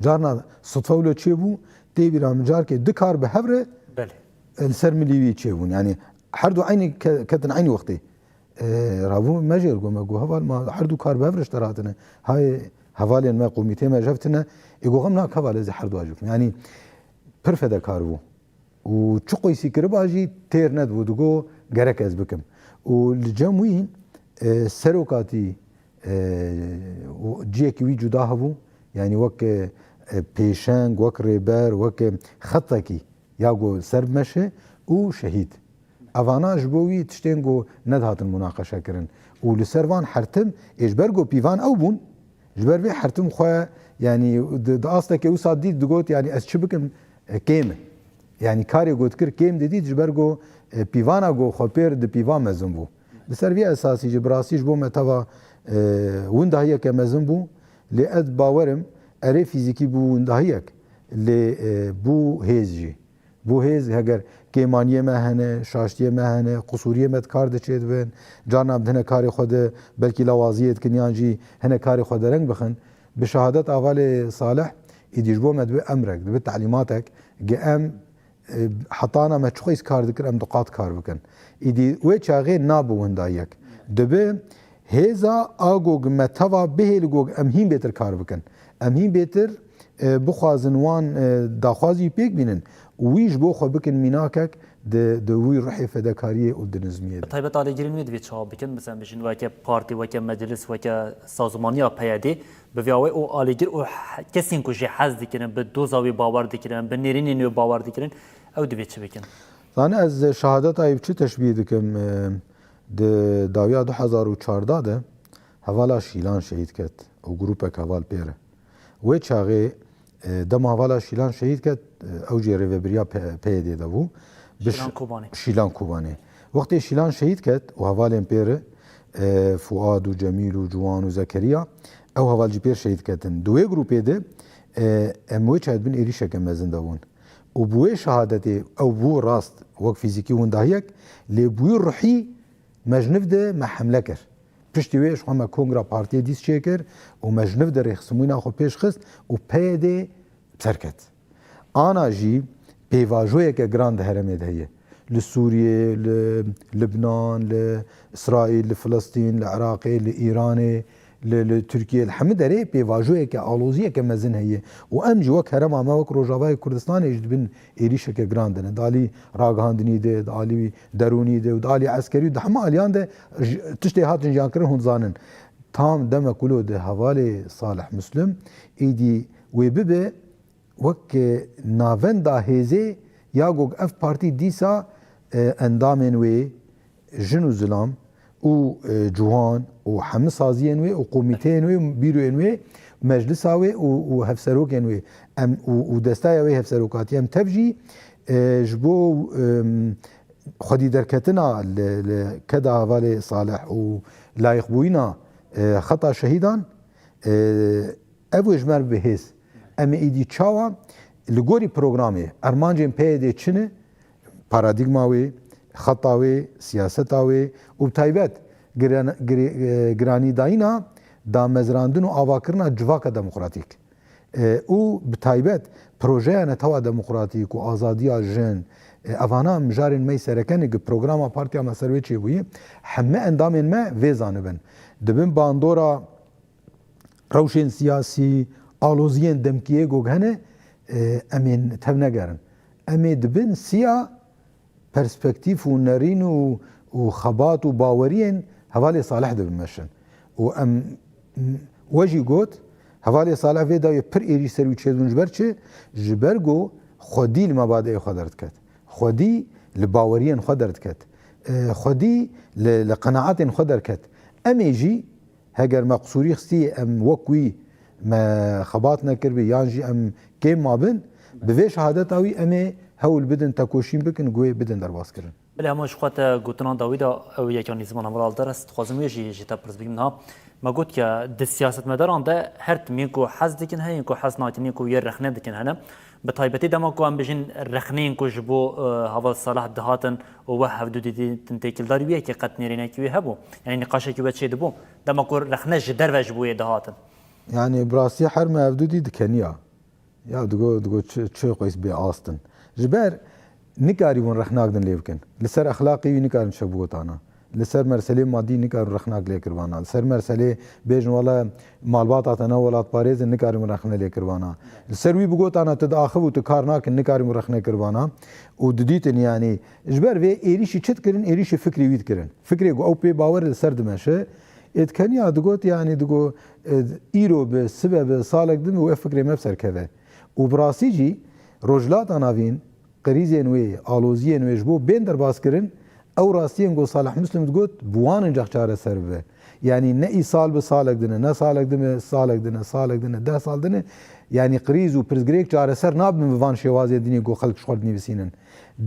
جارنا صدفه ولو چی بو تی بیرام جار که دو کار به هفره السر ملیوی چی بون یعنی هر دو عینی کتن عینی وقتی رابو مجر قوم اقو هوال ما حردو كار بفرش تراتنا هاي هوالين ما قوميتي ما جفتنا اقو غمنا كوال ازي حردو اجوك يعني پرفده كاربو و چقو يسي كرباجي تير ند ودقو غرك از بكم و الجموين سروكاتي جيك وي جدا هبو يعني وك بيشنگ وك ريبر وك خطكي ياقو سرب مشه و شهيد اوانا جبوی تشتنگو ندهاتن مناقشه کرن و لسروان حرتم اجبرگو پیوان او بون جبر بي حرتم خو يعني د اصلا که وساد دید دگوت يعني از چه بکم کیمه يعني کاری گوت کر کیم دید جبرگو پیوانا گو خو پیر د پیوان مزن بو لسروی اساسی جبراسی جبو متوا ونده هيك مزن بو لاد باورم اره فيزيكي بو ونده هيك ل بو هيزجي بو هيز هگر کیمانیه مهنه شاشتیه مهنه قصوریه مت کار دچید بن جانا بدنه کاری خود بلکی لوازیت کنیانجی هنه کاری خود رنگ بخن به شهادت اول صالح ایدیجبو مد به امرک به تعلیماتک گام حطانا ما چخیس کار دکر ام دقات کار بکن ایدی و چاغه نابو وندایک دبه هزا اگوگ متوا به لگوگ امهین بهتر کار بکن امهین بهتر بخوازن وان داخوازی پیک بینن ویش بو خو بکن میناکک د وی روحی فداکاری او د نظمیه طيبت على جرين دوی چا بکن مثلا بجن وکه پارتی وکه مجلس وکه سازمانی پیاده به ویاوی او آلیگر او کسین کو جه حز دکن به دو زاوی باور دکن به نرین نو باور دکن او دوی چه بکن انا از شهادت ایب چه تشبیه دکم د داویا 2014 ده حوالا شیلان شهید کت او گروپ حوال پیره و چاغه دم حوالا شیلان شهید کت او جی ریوبریا پیده دبو شیلان کوبانی وقتی شیلان شهید کت و حوالین پیره فؤاد و جمیل و جوان و زکریا او حوال جی پیر شهید کتن دوی گروپی ده اموی چاید بین ایریشه که مزن دبون و بوی شهادتی او بو راست وقت فیزیکی وندهیک لی بوی روحی مجنف ده محمله کر پشتی ویش همه کنگرا پارتی دیس چه کر و مجنف ده ریخسموینا خو پیش خست و پیده بسرکت آنا جی پیواجوی که گراند هرمه دهیه لسوریه لبنان لإسرائيل لفلسطين لعراق لإيران لتركيا الحمد داره پیواجوی که آلوزیه که مزن هیه و ام جی وک هرم اما وک روجاوای کردستان اجد بین ایریشه که گراندنه دالی راگهاندنی ده دالی درونی ده و دالی عسکری ده همه آلیان ده تشتی هاتن جان کرن هون زانن تام دم کلو ده حوالی صالح مسلم ایدی وی ببه وک ناون دا هیزه یا گوگ اف پارتی دیسا اندامن وی جنو ظلام û ciwan û hemû saziyên wê û komîteyên wê bîroyên wê meclisa wê û hevserokên wê em û destaya wê hevserokatî em tev jî ji bo xwedî derketina li keda hevalê Salih û layiqbûyîna xeta şehîdan ev wê ji me re bihêz. Em ê îdî çawa li gorî programê ermancên PYD çi ne? Paradigma wê, xeta wê, siyaseta wê û bi taybet giranîdayîna damezrandin û avakirina civaka demokratîk. û bi taybet projeya netewa demokratîk û azadiya jin evana mijarên me serekenê ki programa Partiya me ser wê çêbûyî hemû endamên me vê zanibin. Dibin bandora rewşên siyasî, aloziyên demkiyê gog hene em ê tev negerin. Em ê dibin siya perspektîv û nerîn û xebat û baweriyên hevalê Salih dibin meşin. û em we jî got hevalê Salih vê dawê pir êrî ser wî çêdibûn ji ber çi? Ji ber got xwedî li mebadeyê xwe derdiket. Xwedî li baweriyên xwe derdiket. Xwedî li qenaetên xwe derket. Em ê jî heger me qusûrî xistiyê em wek wî me xebat nekiribî yan jî em kêm mabin bi vê şehadeta wî em ê hewl bidin tekoşîn bikin guhê bidin derbazkirin. بله همه شخوات گوتنان داویدا او یکانی زمان امرال درست خوازم ویجی جتا پرس بگیم نه ما گوت که د سیاست مداران ده هر تمین کو حز دکن هین کو حز ناتنی کو یر رخنه دکن هنه به طایبتی دما کو ام بجین رخنین کو جبو هوا صلاح دهاتن و هفدو دی تنتیکل داری بیه که قط نیرینه کی هبو یعنی نقاشه کی بچه دبو دما کو رخنه جدر وجبو دهاتن yani براستی هر ما هفدو دی دکنیا یا دگو چه قیس بی آستن جبر نکاری ون رخناک دن لیبکن لسر اخلاقی وی نکارن شبوتانا لسر مرسله مادی نکارن رخناک لیکروانا لسر مرسله بیجن والا مالبات آتنا ولات پاریز نکارن رخنه لیکروانا لسر وی بگوتانا تد آخو و تکارناک نکارن رخنه کروانا و ددیتن یعنی جبر وی ایریشی چت کرن ایریشی فکری وید کرن فکری گو او پی باور لسر دمشه اتکنیا دگوت yani دگو ایرو به سبب سالک دم و فکری مبسر کده و براسی جی رجلات آناوین قریزین وی آلوزیین وی جبو بین در باز کرن او راستین گو صالح مسلم دگوت بوان انجاق چاره سر به yani ne ای سال به سالک دنه نه سالک دنه 10 سال دنه yani قریز و پرزگریک چاره سر نابن وان شوازی دنی گو خلق شخورد نویسینن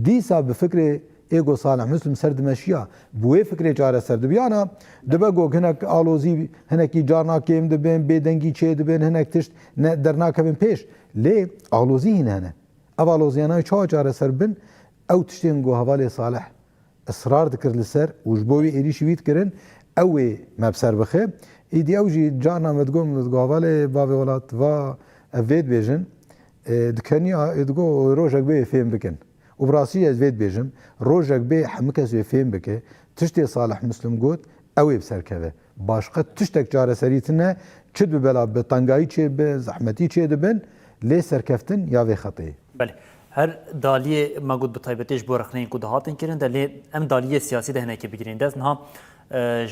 دیسا به فکر ایگو صالح مسلم سر دمشیا بوی فکر چاره سر دبیانا دبا گو هنک آلوزی هنکی جارنا کیم دبن بیدنگی چه دبن هنک تشت درنا کبن پیش لی آلوزی هنه اvalozyanay çağa çare ser bin ew tiştên got hevalê Salih ısrar dikir li ser û ji bo wî êrîşî wî dikirin ew ê mebser bixe îdî ew jî carna me digot li hevalê bavê welat va ev vê dibêjin dikeniya digot rojek bê fêm bikin û bi rastî ez vê dibêjim rojek bê hemû kes wê fêm bike tiştê Salih Müslim got ew ê bi ser keve başqa tiştek careserî tune çi bi bela bi tangayî çê bi zehmetî çê dibin lê serkeftin ya vê xetê بله هر دالیه ما گفت به طایبتش بو رخنه کو دهاتن کردن دلی ام دالیه سیاسی ده نه کی بگیرین دست نه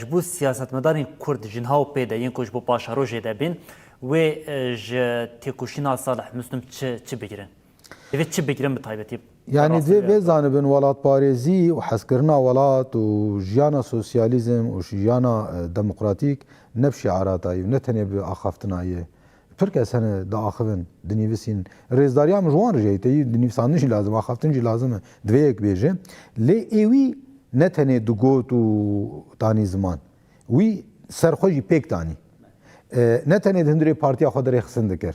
جبو سیاستمدارین کرد جنها و پیدا ین کو جبو پاشا روجه ده بین و ج تکوشینا صالح مسلم چه بگیرن evet چه بگیرن به طایبتی yani ve zanibin welat parêzî û hezkirina welat û jiyana sosyalizm û jiyana demokratîk ne bi şiaratayî ne tenê bi axaftinayê Pir kes hene diaxivin dinivîsîn rêzdariya min ji wan re jî dinivîsandin jî lazim axaftin jî lazim e divê yek bêje lê êwî ne tenê digot û tanî ziman wî serxwe jî pêk tanî ne tenê di hundirê partiya xwe derê xistin dikir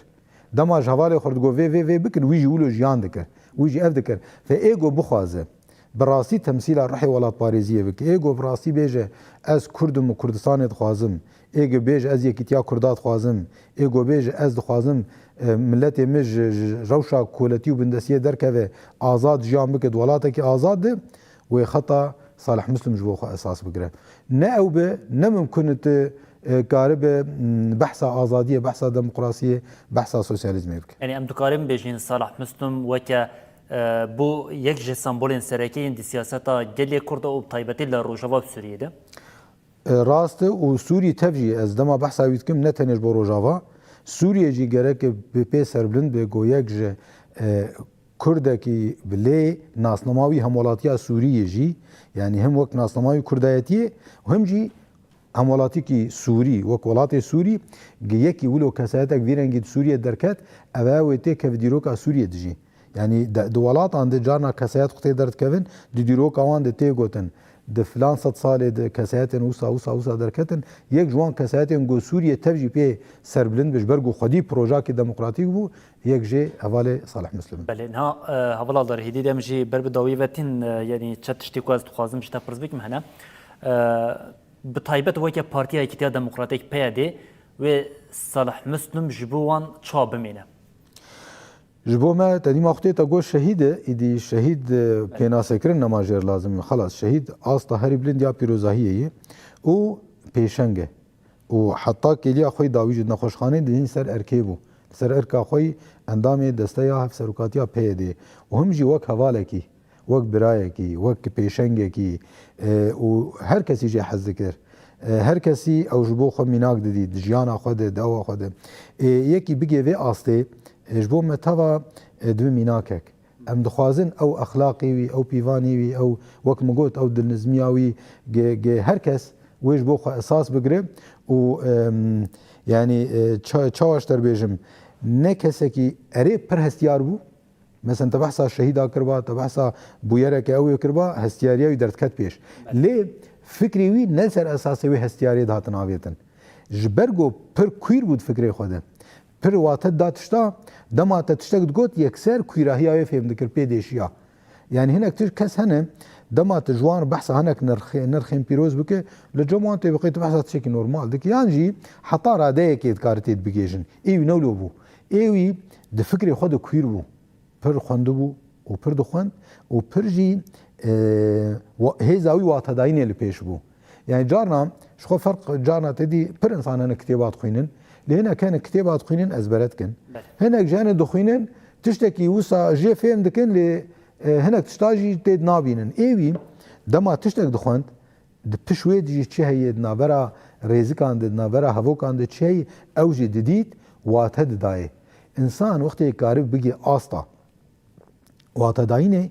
dema ji hevalê xwe digot vê bikin wî jî wilo jiyan dikir wî jî ev dikir fe êgo bixwaze bi rastî temsîla rihê welatparêziyê bike êgo bi rastî bêje ez Kurdim û Kurdistanê dixwazim êgo bêje ez yekîtiya Kurda dixwazim êgo bêje ez dixwazim milletê min ji rewşa koletî û bindesiyê derkeve azad jiyan bike di welatekî azad de wê xeta Salih Müslim ji bo xwe esas bigire ne ew be ne mimkûn tu karibe behsa azadiyê behsa demokrasiyê behsa sosyalizmê bike yani em dikarim bêjin Salih Müslim weke bu yek ji sembolên serekeyên di siyaseta gelê Kurda û taybetî li Rojava Sûriyê de rast û Sûrî tev jî ez dema behsa wî dikim ne tenê ji bo Rojava Sûriye jî gerek bi pê serbilind bê goyek ji کردکی بلی ناسنماوی همولاتیا سوریه جی یعنی هم وک ناسنماوی کردایتیه و هم جی همولاتی کی سوری وک ولات سوری یکی ولو کسایتک ویرنگی سوریه درکت اوایته که دیروکا سوریه دجی یعنی دولات آن جارنا کسایت خطه درد کردن دیروکا وان ده گوتن د فلان صد سال د کسایتن وسا درکتن یک جوان کسایتن گو سوریه تبجی په سربلند بجبرگو خودی پروژه کی دموکراتیک بو یک جه حواله صالح مسلم بله نه حواله دار هدی دمجی بر بداوی وتین یعنی چت تشتیکو از تخازم شتا پرزبک مهنا به تایبەت وەکە پارتیا یەکێتییا دەموکراتیک پێیا دێ وێ سەڵح مسلم ji bo wan ça bimîne. Ji bo me tedîma xutê te got şehîd îdî şehîd pênasekirin nema jêr lazim xelas şehîd asta herî bilind ya pîrozahiyê û pêşeng e û heta kêliya xwe dawî ji nexweşxanê dihîn ser erkê bû ser erka xwe endamê desteya hevserokatiya pê dê û him jî wek hevalekî wek birayekî wek pêşengekî û her kesî jê hez dikir her kesî ew ji bo xwe mînak didî di jiyana xwe de dewa xwe de yekî bigê vê astê ji bo me teva divê mînakek em dixwazin ew exlaqê wî ew pîvanê wî ew wek min got ew dilnizmiya wî her kes wê ji bo xwe esas bigire û yanî çawa ji te bêjim ne kesekî erê pir hestiyar bû mesela te behsa şehîda kirba te behsa bûyereke ew ê kirba hestiyariya wî derdket pêş lê fikrê wî ne ser esasê wê hestiyariyê hatin avêtin ji ber got pir kûyr bû fikrê xwe de pir watet da tişta dema te tiştek digot yekser kûyrahiya wê fêm dikir pê dêşiya yani hinek tişt kes hene dema te ji wan behsa hinek nirxên pîroz bike li cem wan tê biqî tu behsa tiştekî normal dikî yan jî heta radeyekê dikare tê bigêjin ê wî newlo bû ê wî di fikrê xwe de kûyr bû pir xwendibû û pir dixwend û pir jî hêza wî watedayînê li pêş bû yani carna ji xwe ferq carna te dî pir insan hene kitêba dixwînin lê hinek hene kitêba dixwînin ezbere dikin hinek ji hene dixwînin tiştekî wisa jê fêm dikin lê hinek tişta jî tê nabînin ê wî dema tiştek dixwend di piş wê jî çi heye di navbera rêzikan de di navbera hevokan de çi heye ew jî didît wate didayê insan wextê karî bigê asta watedayînê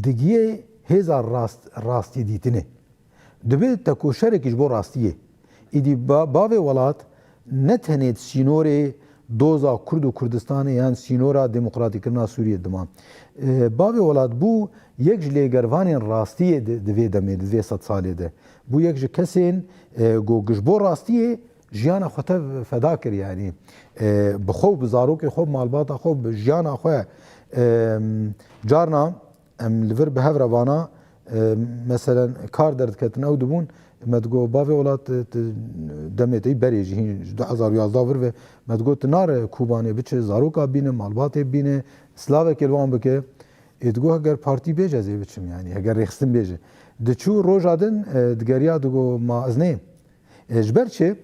digiye hêza rastî dîtinê dibe te koşerekî ji bo rastiyê îdî bavê welat ne tenê sînorê doza Kurd û Kurdistanê yan sînora demokratîkirina Sûriyê diman bavê welat bû yek ji lêgervanên rastiyê di vê demê di vê sed salê de bû yek ji kesên got ji bo rastiyê jiyana xwe te feda kir yanî bi xwe bi zarokê xwe malbata xwe bi jiyana xwe carna em li vir bi hev revana mesela kar derdketin ew dibûn me digo bavê welat demê te berê jî hîn 2011 vir ve me digo tu nare Kubanê biçe zaroka bîne malbatê bîne slavekê li wan bike ê digo heger partî bêje ez ê biçim yani heger rêxistin bêje diçû roja din digeriya digo ma ez neyim ji ber çi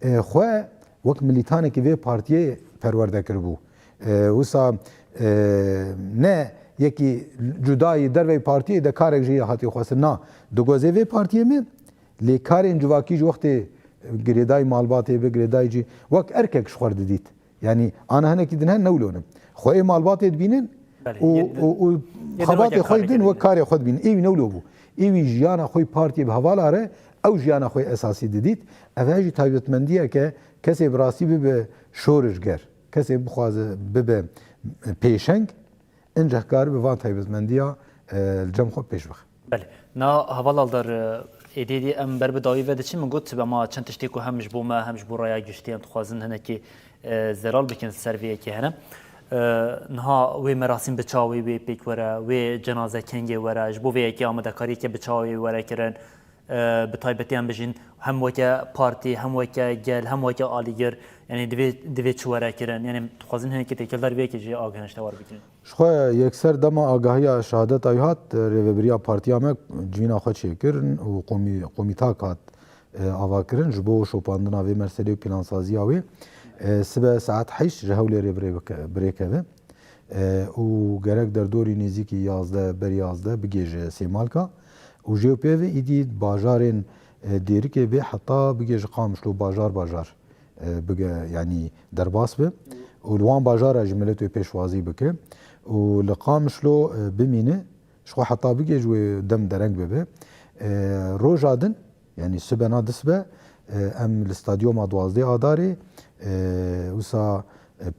xwe wek milîtanekî vê partiyê perwerde kiribû wisa ne yekî cudayî dervey partiyê de karek jî hatî xwestin na digozê vê partiyê me lê karên civakî ji wextê girêdayî malbatê ve girêdayî cî wek erkek ji xwe didît yanî ana hinekî din hen newlonin xwe ê malbatê dibînin û xebatê xwe didin wek karê xwe dibînin ê wî newlo bû ê wî jiyana xwe partiyê bi hevala re ew jiyana xwe esasî didît ev he jî taybetmendiyeke kesê bi rastî bibe şorijger kesê bixwaze bibe pêşeng incehkarî bi van taybetmendiya li cem xwe pêş bixe بله نا هەواڵ دەر ئێدێدی ئەم بەر بەداوی vediçi min got bema çend tiştê ku hem ji bo me hem ji bo raya giştiyan dixwazin hinekî zeral bikin ser vêyekê hene niha wê merasîm bi çawê wê pêk were wê cenaze kengê were ji bo vêyekê amadekariyeke bi çawê were kirin bi taybetiyan bijîn hem weke partî hem weke gel hem weke alîgir yani divê çi were kirin yani dixwazin hinekî têkildar vêyekê jî agihişte war bikin xwe yekser dema agahiya şehadeta wî hat rêveberiya partiya me civîna xwe çêkirin û komîtak hat avakirin ji bo şopandina vê merselê û plansaziya wê sibe saet 8 ji hewlê rê birêkeve û gerek derdorî nêzîkî 11 ber 11 bigêje sêmalka û jê pê vê îdî bajarên dêrikê vê heta bigê ji Qamişlo bajar bige yanî derbas be û li wan bajara ji millet wê pêşwazî bike و لقامشلو بمینه شخو حتی بگه جوی دم درنگ ببه روژادن یعنی سبنا دسبه ام الاستادیوم 12 آداره وسا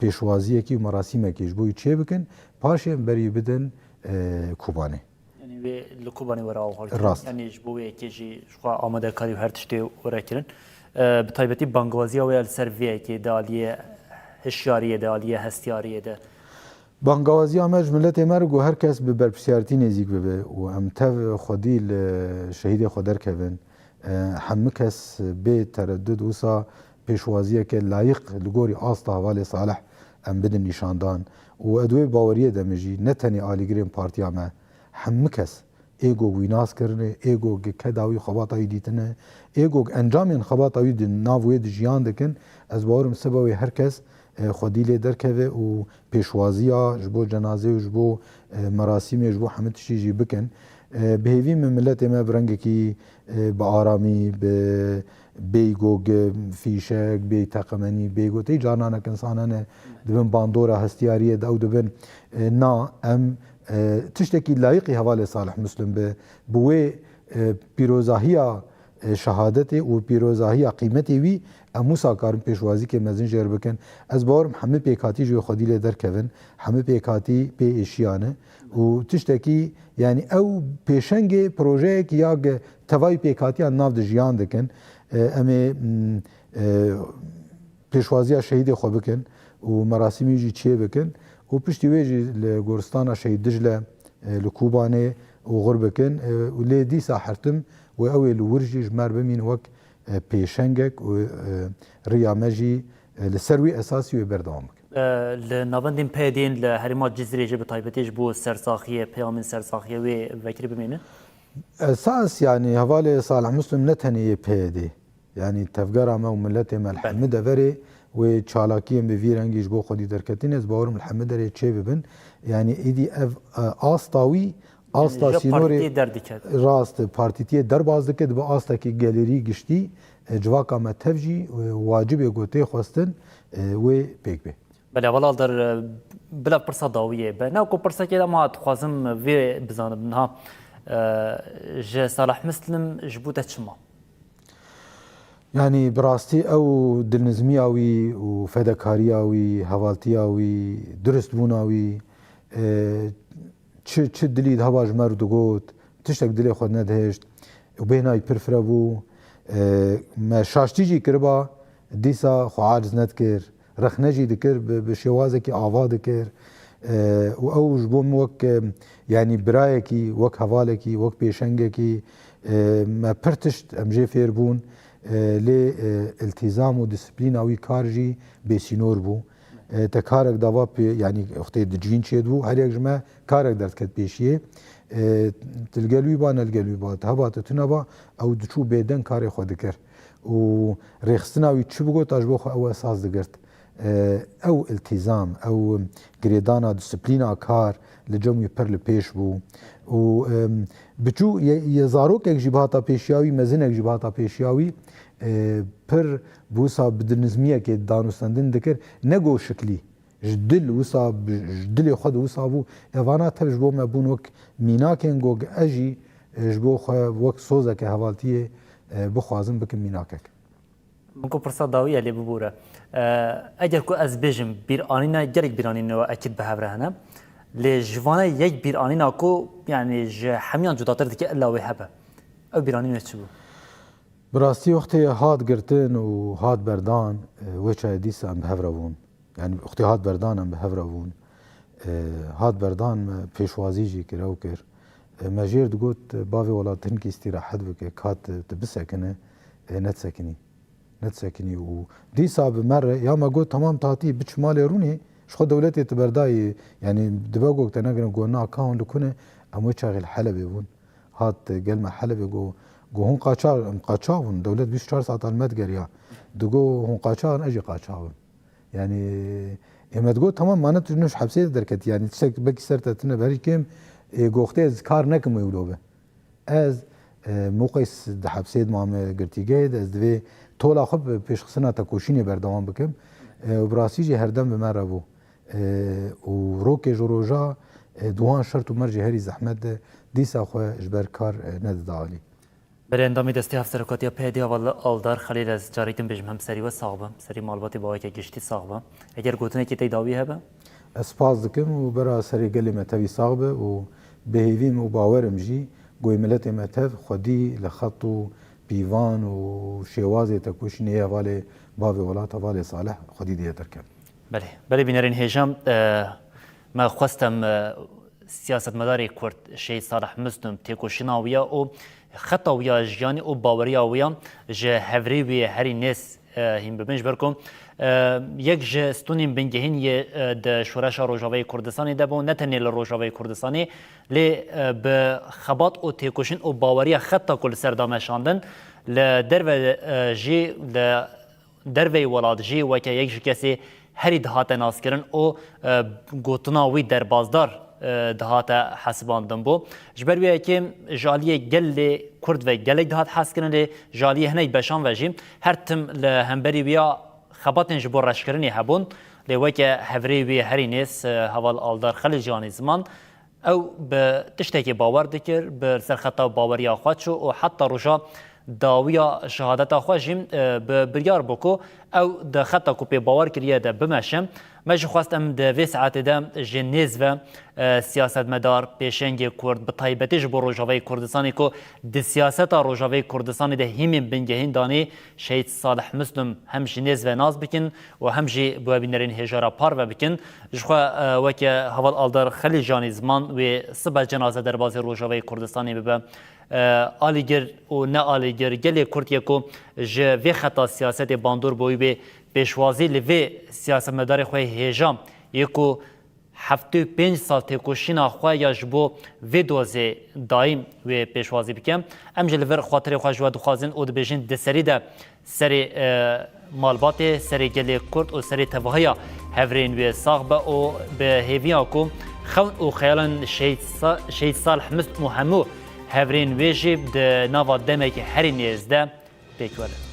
پیشوازی کی و مراسم کیش بوی چه بکن پاشه بری بدن کوبانه یعنی به لکوبانی ورا حال راست. یعنی جبوی کیجی شخوا آماده کاری و هر تشتی ورا کرن به طایبتی بانگوازی و السرویه که دالیه هشیاریه دالیه هستیاریه ده بانگوازی آمج ملت مرگو هر کس به برپسیارتی نزیک ببه و ام تف خودی شهید خودر کبن همه کس به تردد وسا پیشوازی که لایق لگوری آستا حوالی صالح ام بدن نشاندان و ادوی باوریه دمجی نتنی آلیگرین پارتیا ما همه کس ایگو ویناس کرنه ایگو که داوی خباتایی دیتنه ایگو انجام خباتایی دی ناوی دی جیان دکن از باورم سبوی هر کس خودی لی درکوه و پیشوازی ها جبو جنازه و جبو مراسم جبو همه تشی جی بکن بهیوی من ملت ما برنگه کی با آرامی به بیگوگ فیشک بی تقمنی بیگو تی جانانک انسانانه دبن باندورا هستیاریه دو دبن نا ام تشتكي لايقي حوالي صالح مسلم بوي پیروزاهیا شهادتي و پیروزاهیا قیمتي وی اموسا کارم پیشوازی که مزن جر بکن از باورم همه پیکاتی جو خودی لی در کون همه پیکاتی پی اشیانه و تشتكي يعني او پیشنگ پروژه که یا توای پیکاتی ناو د جیان دکن امی پیشوازی شهید خو بکن و مراسمی جی چه بکن و پشتی ویجی لگورستان شهید دجله لکوبانه و غربکن و لی دیسا حرتم و اوی لورجی جمار بمین وک پیشنگک و ریامجی لسروی اساسی و بردام لنابندین پیدین لحریمات جزیره جب طایبتیش بو سرساخیه پیامین سرساخیه و وکری بمینه؟ اساس يعني حوالي صالح مسلم نتني بيدي يعني تفجر ما وملت ما الحمد فري وشالاكيم بفيرنجيش بو خدي دركتين از باورم الحمد ري تشي ببن يعني ايدي اف استاوي استا سينوري راست بارتيتي درباز دكت با استا كي گاليري گشتي جواكا ما تفجي واجب گوتي خواستن و بيك بي بله والا در بلا پرسا داویه به نه کو پرسا که ما خوازم وی بزانم منها جه صالح مسلم جبوته چما يعني براستي او دلنزمياوي وفدكارياوي هوالتياوي درست بوناوي چه دليد هواج مرد گوت تشتك دلي خود ندهشت وبيناي پرفربو ما شاشتيجي كربا ديسا خو عارز ندكر رخنجي دكر بشوازكي آوا دكر و او جبوم وك يعني برايكي وك هوالكي وك بيشنگكي ما پرتشت امجي فيربون لی التزام و دسپلیناوی کارجی بسینور بو تکارک دوا یعنی اختی دجین چید بو هر یک جمع کارک درد کد پیشیه تلگلوی با نلگلوی با تهبات تنبا او دچو بیدن کار خود کر و ریخستناوی چی بگو تاجبو خو او اساس دگرد او التزام او گریدانا دسپلینا کار لجمعی پر لپیش بو و بچو یزاروک یک جبهاتا پیشیاوی مزن یک جبهاتا پیشیاوی پر بوسا بدنزمیه که دانوستندن دکر نگو شکلی جدل وسا جدل خود وسا بو اوانا تبج بو مبون وک میناکن گوگ اجی جبو خو وک سوزه که حوالتیه بخوازم بکن میناکک منكو برصا داوية اللي ببورة أجر كو از بيجم بيرانينا جريك بيرانينا أكيد بهفرهنا لجوانا يك بيرانينا كو يعني حميان جداتر دكي إلا ويهبه أو بيرانينا تشبو براستي وقتی هات گرتن و هات بردان وچه دیسا ام بهفرهون يعني وقتی هات بردان ام بهفرهون هات بردان پیشوازی جی کرو کر مجیر دگوت باوی ولاتن کی استراحت بکه کات تبسکنه نتسکنی و دیسا بمره یا ما گوت تمام تاتی بچمال رونی شخو دولتی تبردای يعني دباغو تناغن گونا کاون لکنه امو چاغل حلبه بون هات قلم حلبه گو هون قاچاون دولت 24 ساعت المد گریا دگو هون قاچاون اجي قاچاون يعني اما تقول تمام ما نتنش حبسيه دركت يعني تشك بك سرت تنا بري كم گوخته از کار نکم یولوبه از موقعس ده حبسيه ما گرتی گید از دوی طول خب پیش خصنا تکوشینی بردوام بکم و براسیجی هر دم به من رو و روکê ji roja duhan şert û mercê herî zehmet de dîsa xwe ji ber kar nedida alî. برندامی دستی هفسرکاتی پیدی اول آلدار خلیل از جاریتم بجم هم سری و صاحبم سری معلوماتی با که گشتی صاحبم اگر گوتنه که تداوی هبه Ez spas dikim û bera serê gelê me tevî sax be û bihêvî û bawerim jî goy miletê me tev xwedî li xet û pîvan û şêwazê tekoşînê hevalê bavê welat hevalê Salih xwedî diye derken. بله بینرین هیجم ما خواستم سیاست مداری کرد شی صالح مسلم تکوشینا ویا او خطا ویا جیانی او باوریا ویا جه هفری وی هری نس هم ببینش برکم یک جه ستونیم بنگهین یه د شورش روجاوی کردستانی دبو نتنی لروجاوی کردستانی لی به خبات او تکوشین او باوریا خطا کل سردام شاندن لدرو جی دروی ولاد جی وکه یک جه کسی هری دهات ناس کردن او گوتنا وی در بازدار دهات حسباندن بو جبر وی که جالیه گل کرد و گل دهات حس کردن جالیه هنی بشان وجیم هر تم لهمبری ویا خباتن جبر رش کردنی هبون لوی که هفری وی هری نیس حوال آلدار خلی جانی زمان او به تشتکی باور دکر به سرخطا باوری آخواد شو و حتی روشا داویا شهادت آخواجیم به بریار بکو او ده خطا کو پی باور کریه ده بمشم مجه خواستم ده وی ساعت ده جنیز و سیاست مدار پیشنگ کرد به طایبتیش بو روجاوی کردستانی کو ده سیاست روجاوی کردستانی ده همین بنگهین دانی شهید صالح مسلم هم جنیز و ناز بکن و هم جی بو بینرین هجارا پار و بکن جخوا وکه حوال آلدار خلی جانی زمان و سبا جنازه در بازی روجاوی کردستانی ببه آلیگر و نه آلیگر گلی کردیه کو جه وی خطا سیاست باندور بوی به پیشوازی لوی سیاست مدار خواه هیجام یکو 75 سال تکوشینا خواه یا جبو وی دوزه دایم وی پیشوازی بکم امجه لور خاطر خواه جوا دخوازین او دبیجین دسری ده سری مالبات سری گلی کرد و سری تواهیا هفرین وی ساغبه و به هیویا کو خون و خیالان شهید صالح مسلم و همو هفرین ویجیب ده نوا دمک هری نیزده پیکوله